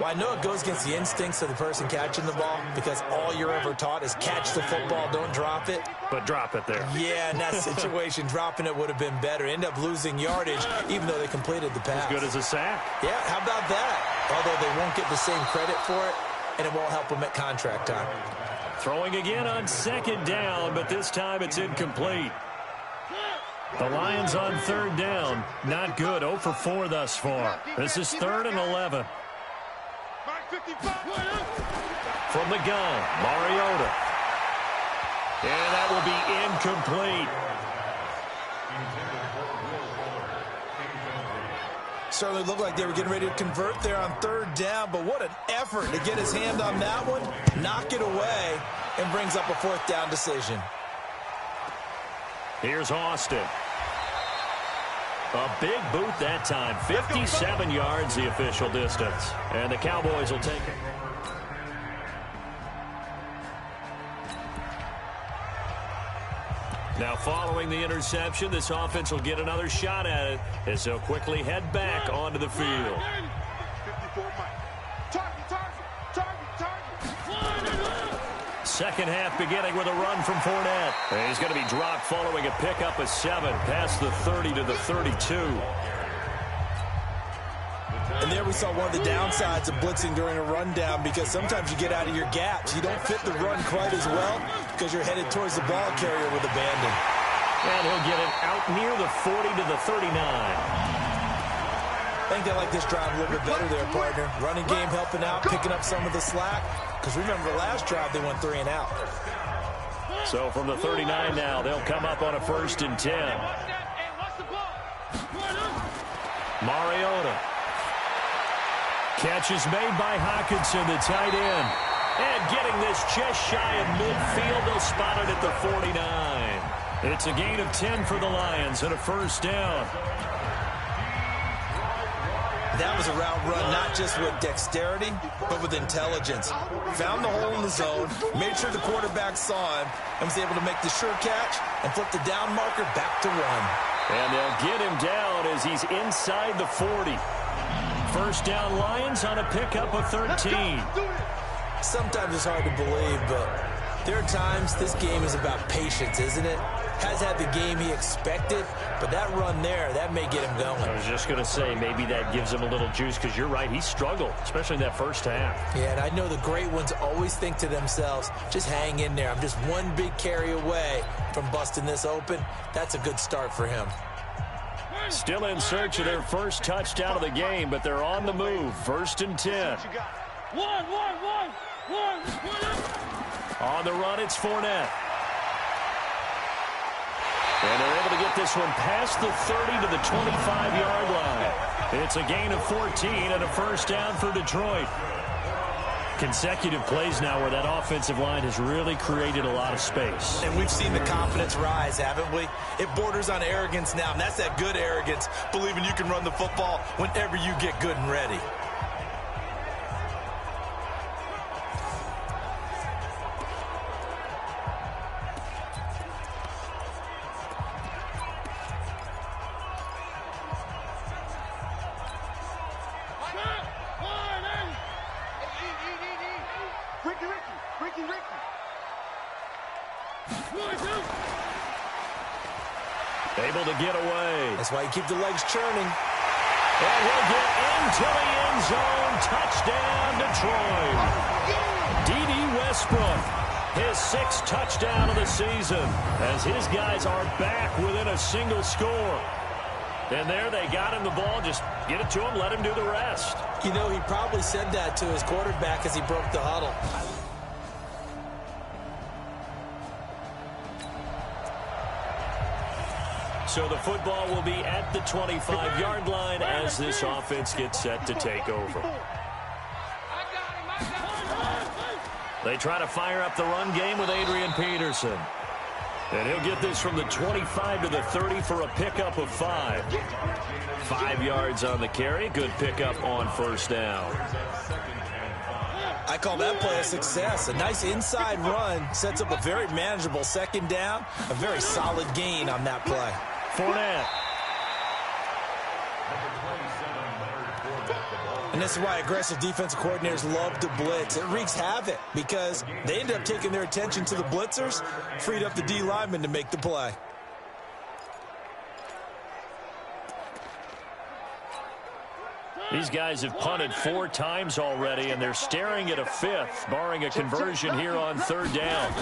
Well, I know it goes against the instincts of the person catching the ball because all you're ever taught is catch the football, don't drop it. But drop it there. Yeah, in that situation, dropping it would have been better. End up losing yardage, even though they completed the pass. As good as a sack. Yeah, how about that? Although they won't get the same credit for it, and it won't help them at contract time. Throwing again on 2nd down, but this time it's incomplete. The Lions on 3rd down. Not good. 0 for 4 thus far. This is 3rd and 11. From the gun, Mariota. And that will be incomplete. Certainly looked like they were getting ready to convert there on 3rd down, but what an effort to get his hand on that one, knock it away, and brings up a 4th down decision. Here's Austin. A big boot that time. 57 yards the official distance. And the Cowboys will take it. Now following the interception, this offense will get another shot at it as they'll quickly head back onto the field. Second half beginning with a run from Fournette. And he's going to be dropped following a pickup of 7 past the 30 to the 32. And there we saw one of the downsides of blitzing during a rundown because sometimes you get out of your gaps. You don't fit the run quite as well because you're headed towards the ball carrier with abandon. And he'll get it out near the 40 to the 39. I think they like this drive a little bit better there, partner. Running game helping out, picking up some of the slack. Because remember, last drive they went 3 and out. So from the 39 now, they'll come up on a 1st and 10. Mariota. Catch is made by Hockenson, the tight end. And getting this just shy of midfield, they'll spot it at the 49. It's a gain of 10 for the Lions and a 1st down. That was a route run not just with dexterity, but with intelligence. Found the hole in the zone, made sure the quarterback saw him, and was able to make the sure catch and flip the down marker back to 1. And they'll get him down as he's inside the 40. 1st down Lions on a pickup of 13. Sometimes it's hard to believe, but there are times this game is about patience, isn't it? Has had the game he expected, but that run there, that may get him going. I was just going to say, maybe that gives him a little juice, because you're right, he struggled, especially in that 1st half. Yeah, and I know the great ones always think to themselves, just hang in there. I'm just one big carry away from busting this open. That's a good start for him. Still in search of their 1st touchdown of the game, but they're on the move. 1st and 10. On the run, it's Fournette. And they're able to get this one past the 30 to the 25-yard line. It's a gain of 14 and a 1st down for Detroit. Consecutive plays now where that offensive line has really created a lot of space. And we've seen the confidence rise, haven't we? It borders on arrogance now, and that's that good arrogance, believing you can run the football whenever you get good and ready. Able to get away. That's why you keep the legs churning. And he'll get into the end zone. Touchdown, Detroit. D.D. Westbrook, his 6th touchdown of the season, as his guys are back within a single score. And there they got him the ball. Just get it to him, let him do the rest. You know, he probably said that to his quarterback as he broke the huddle. So the football will be at the 25-yard line as this offense gets set to take over. They try to fire up the run game with Adrian Peterson. And he'll get this from the 25 to the 30 for a pickup of 5. 5 yards on the carry. Good pickup on 1st down. I call that play a success. A nice inside run sets up a very manageable 2nd down. A very solid gain on that play. Fournette. And this is why aggressive defensive coordinators love to blitz. It wreaks havoc because they end up taking their attention to the blitzers, freed up the D lineman to make the play. These guys have punted 4 times already, and they're staring at a 5th, barring a conversion here on 3rd down.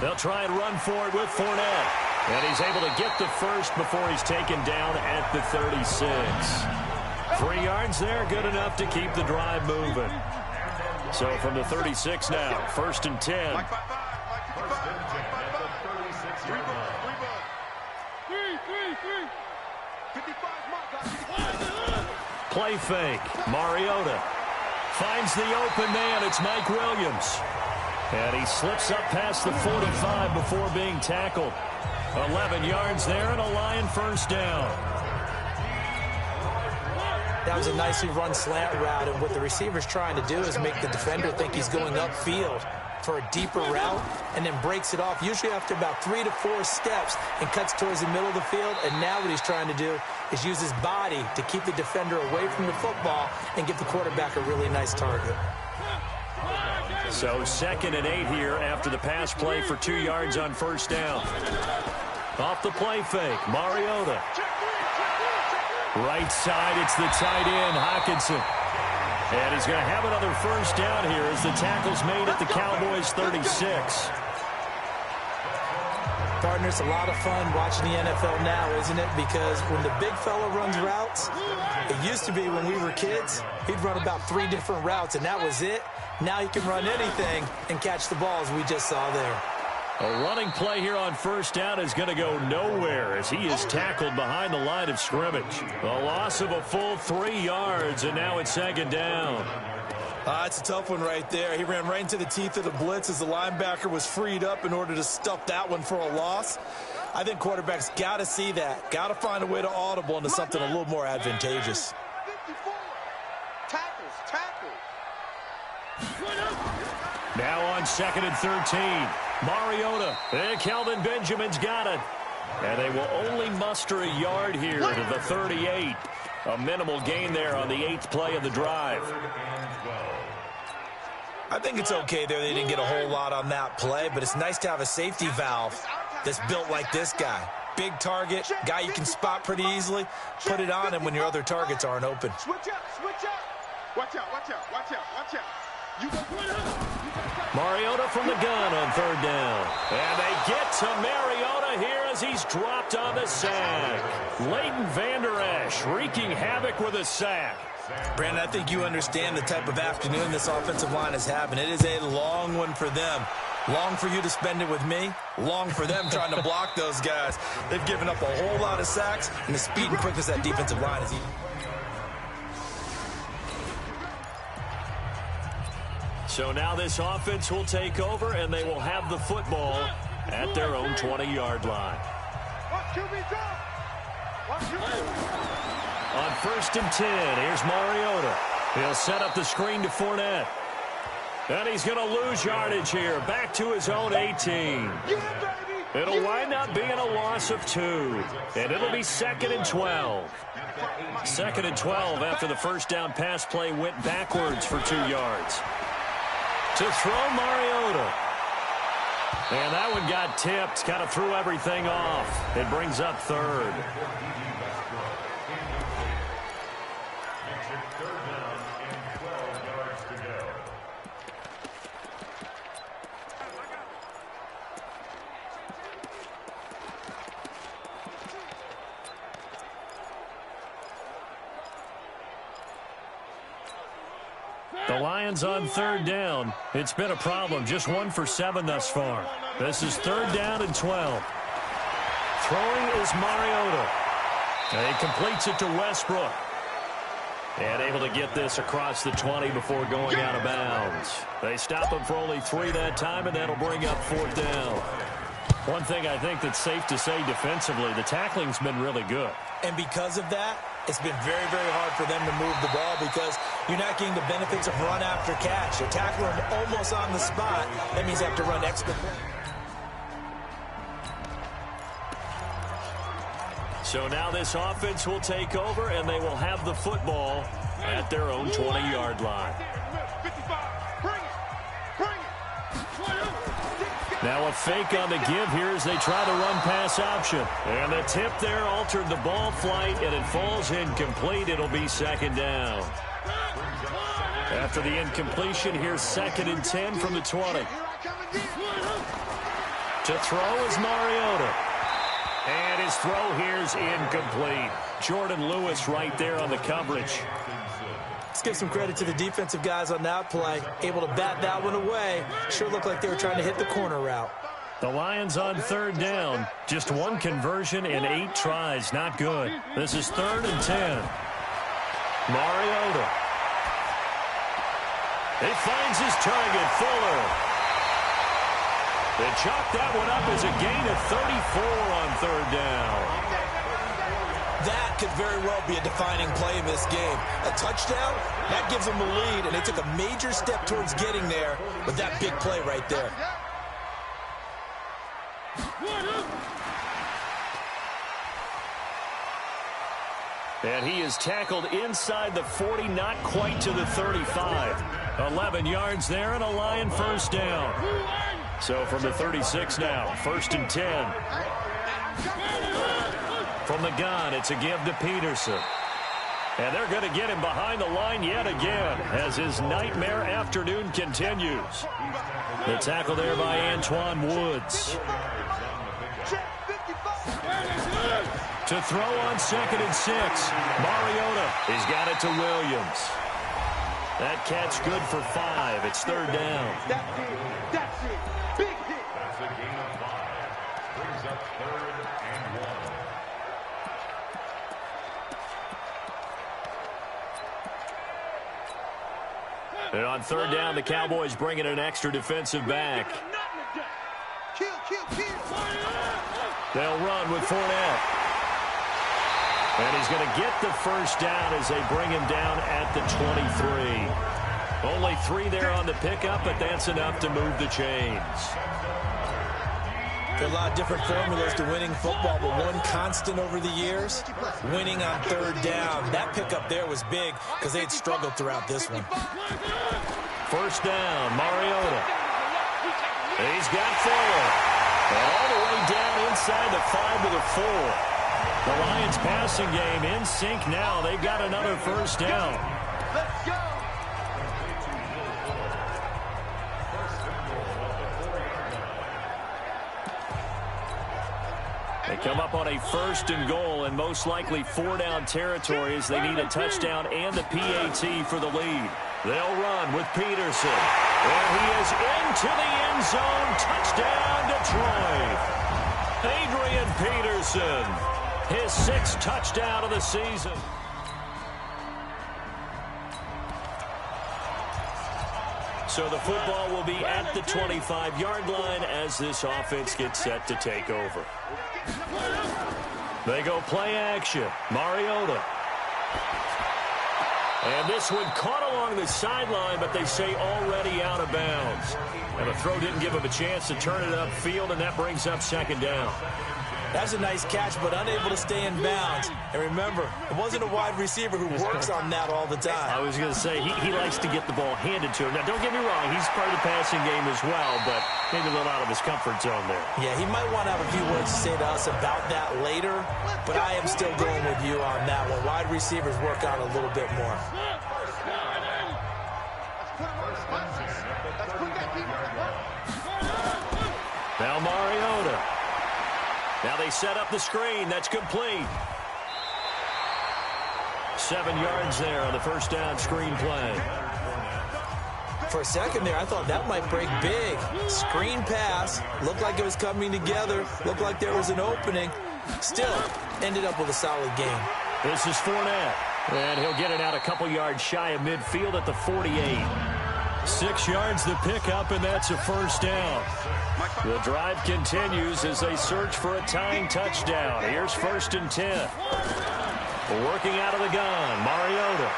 They'll try and run for it with Fournette. And he's able to get the first before he's taken down at the 36. 3 yards there, good enough to keep the drive moving. So from the 36 now, 1st and 10. Play fake. Mariota finds the open man. It's Mike Williams. And he slips up past the 45 before being tackled. 11 yards there and a Lion first down. That was a nicely run slant route, and what the receiver's trying to do is make the defender think he's going upfield for a deeper route and then breaks it off, usually after about 3 to 4 steps, and cuts towards the middle of the field. And now what he's trying to do is use his body to keep the defender away from the football and give the quarterback a really nice target. So 2nd and 8 here after the pass play for 2 yards on 1st down. Off the play fake, Mariota. Right side, it's the tight end, Hockenson. And he's going to have another first down here as the tackle's made at the Cowboys' 36. Partner, it's a lot of fun watching the NFL now, isn't it? Because when the big fella runs routes, it used to be when we were kids, he'd run about 3 different routes, and that was it. Now he can run anything and catch the ball, as we just saw there. A running play here on 1st down is going to go nowhere as he is tackled behind the line of scrimmage. A loss of a full 3 yards, and now it's 2nd down. It's a tough one right there. He ran right into the teeth of the blitz as the linebacker was freed up in order to stuff that one for a loss. I think quarterbacks got to see that. Got to find a way to audible into something a little more advantageous. 54. Tackles. Now on 2nd and 13. Mariota. And Kelvin Benjamin's got it. And they will only muster a yard here to the 38. A minimal gain there on the 8th play of the drive. I think it's okay there. They didn't get a whole lot on that play, but it's nice to have a safety valve that's built like this guy. Big target, guy you can spot pretty easily. Put it on him when your other targets aren't open. Switch up. Watch out. You go put up. Mariota from the gun on 3rd down. And they get to Mariota here as he's dropped on the sack. Leighton Vander Esch wreaking havoc with a sack. Brandon, I think you understand the type of afternoon this offensive line is having. It is a long one for them. Long for you to spend it with me. Long for them trying to block those guys. They've given up a whole lot of sacks, and the speed and quickness of that defensive line is even. So now this offense will take over, and they will have the football at their own 20-yard line. On 1st and 10, here's Mariota. He'll set up the screen to Fournette. And he's going to lose yardage here, back to his own 18. It'll wind up being a loss of 2. And it'll be 2nd and 12. 2nd and 12 after the first down pass play went backwards for 2 yards. To throw Mariota. And that one got tipped, kind of threw everything off. It brings up 3rd. The Lions on 3rd down. It's been a problem. Just 1 for 7 thus far. This is 3rd down and 12. Throwing is Mariota. And he completes it to Westbrook. And able to get this across the 20 before going out of bounds. They stop him for only 3 that time, and that'll bring up 4th down. One thing I think that's safe to say defensively, the tackling's been really good. And because of that, it's been very, very hard for them to move the ball because you're not getting the benefits of run after catch. You're tackling almost on the spot. That means you have to run extra. So now this offense will take over, and they will have the football at their own 20-yard line. Now a fake on the give here as they try to run pass option. And the tip there altered the ball flight, and it falls incomplete. It'll be second down. After the incompletion, here's 2nd and 10 from the 20. To throw is Mariota. And his throw here's incomplete. Jordan Lewis right there on the coverage. Let's give some credit to the defensive guys on that play. Able to bat that one away. Sure looked like they were trying to hit the corner route. The Lions on 3rd down. Just 1 conversion in 8 tries. Not good. This is 3rd and 10. Mariota. He finds his target, Fuller. They chalk that one up as a gain of 34 on 3rd down. That could very well be a defining play in this game. A touchdown, that gives them the lead, and they took a major step towards getting there with that big play right there. And he is tackled inside the 40, not quite to the 35. 11 yards there and a Lion first down. So from the 36 now, 1st and 10. From the gun, it's a give to Peterson. And they're going to get him behind the line yet again as his nightmare afternoon continues. The tackle there by Antoine Woods. To throw on 2nd and 6. Mariota. He's got it to Williams. That catch good for 5. It's 3rd down. That's it. That's it. Big hit. That's a gain of 5. Brings up 3rd and 1. And on 3rd down, the Cowboys bring in an extra defensive back. Kill, kill, kill. They'll run with Fournette. And he's going to get the first down as they bring him down at the 23. Only 3 there on the pickup, but that's enough to move the chains. There are a lot of different formulas to winning football, but one constant over the years, winning on 3rd down. That pickup there was big because they had struggled throughout this one. First down, Mariota. He's got Fuller. And all the way down inside the 5 to the 4. The Lions passing game in sync now. They've got another first down. Let's go. They come up on a 1st and goal and most likely 4-down territory as they need a touchdown and the PAT for the lead. They'll run with Peterson. And he is into the end zone. Touchdown, Detroit. Adrian Peterson. His 6th touchdown of the season. So the football will be at the 25-yard line as this offense gets set to take over. They go play action. Mariota. And this one caught along the sideline, but they say already out of bounds. And the throw didn't give him a chance to turn it upfield, and that brings up 2nd down. That's a nice catch, but unable to stay in bounds. And remember, it wasn't a wide receiver who works on that all the time. I was going to say, he likes to get the ball handed to him. Now, don't get me wrong, he's part of the passing game as well, but maybe a little out of his comfort zone there. Yeah, he might want to have a few words to say to us about that later, but I am still going with you on that one. Wide receivers work on a little bit more. Now Mariota. Now they set up the screen. That's complete. 7 yards there on the first down screen play. For a second there, I thought that might break big. Screen pass. Looked like it was coming together. Looked like there was an opening. Still, ended up with a solid game. This is Fournette. And he'll get it out a couple yards shy of midfield at the 48. 6 yards the pickup, and that's a first down. The drive continues as they search for a tying touchdown. Here's 1st and 10. Working out of the gun, Mariota.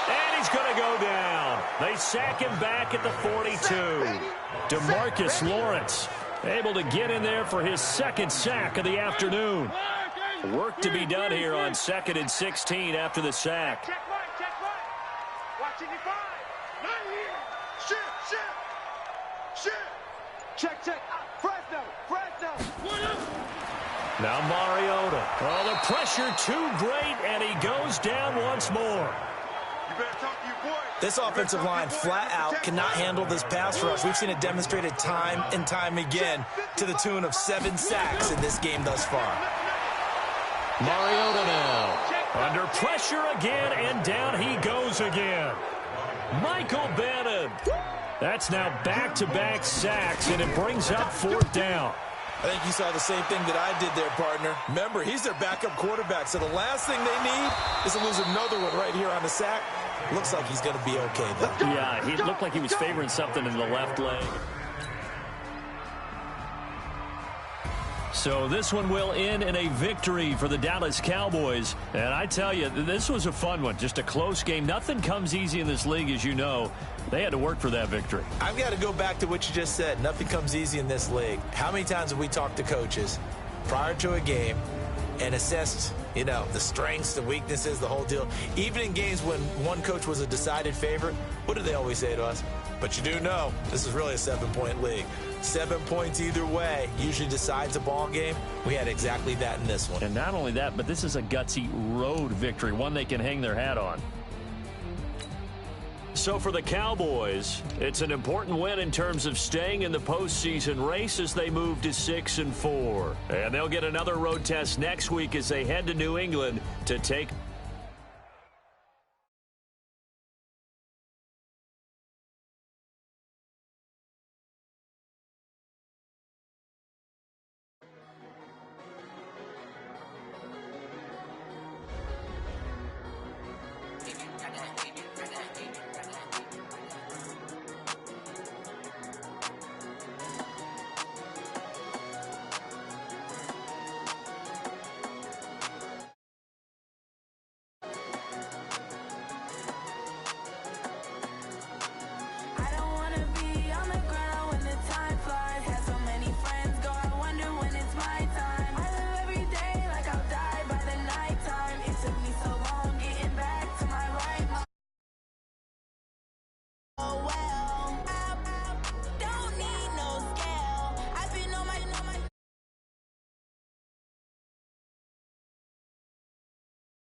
And he's going to go down. They sack him back at the 42. DeMarcus Lawrence able to get in there for his 2nd sack of the afternoon. Work to be done here on 2nd and 16 after the sack. Check, check. Fresno. Now Mariota. Oh, the pressure too great, and he goes down once more. You better talk to your boy. This offensive line flat out cannot handle this pass rush. We've seen it demonstrated time and time again to the tune of 7 sacks in this game thus far. Mariota now. Under pressure again, and down he goes again. Michael Bannon. That's now back-to-back sacks, and it brings up 4th down. I think you saw the same thing that I did there, partner. Remember, he's their backup quarterback, so the last thing they need is to lose another one right here on the sack. Looks like he's going to be okay, though. Yeah, he looked like he was favoring something in the left leg. So this one will end in a victory for the Dallas Cowboys. And I tell you, this was a fun one. Just a close game. Nothing comes easy in this league, as you know. They had to work for that victory. I've got to go back to what you just said. Nothing comes easy in this league. How many times have we talked to coaches prior to a game and assessed, you know, the strengths, the weaknesses, the whole deal? Even in games when one coach was a decided favorite, what do they always say to us? But you do know this is really a 7-point league. 7 points either way usually decides a ball game. We had exactly that in this one. And not only that, but this is a gutsy road victory, one they can hang their hat on. So for the Cowboys, it's an important win in terms of staying in the postseason race as they move to 6-4. And they'll get another road test next week as they head to New England to take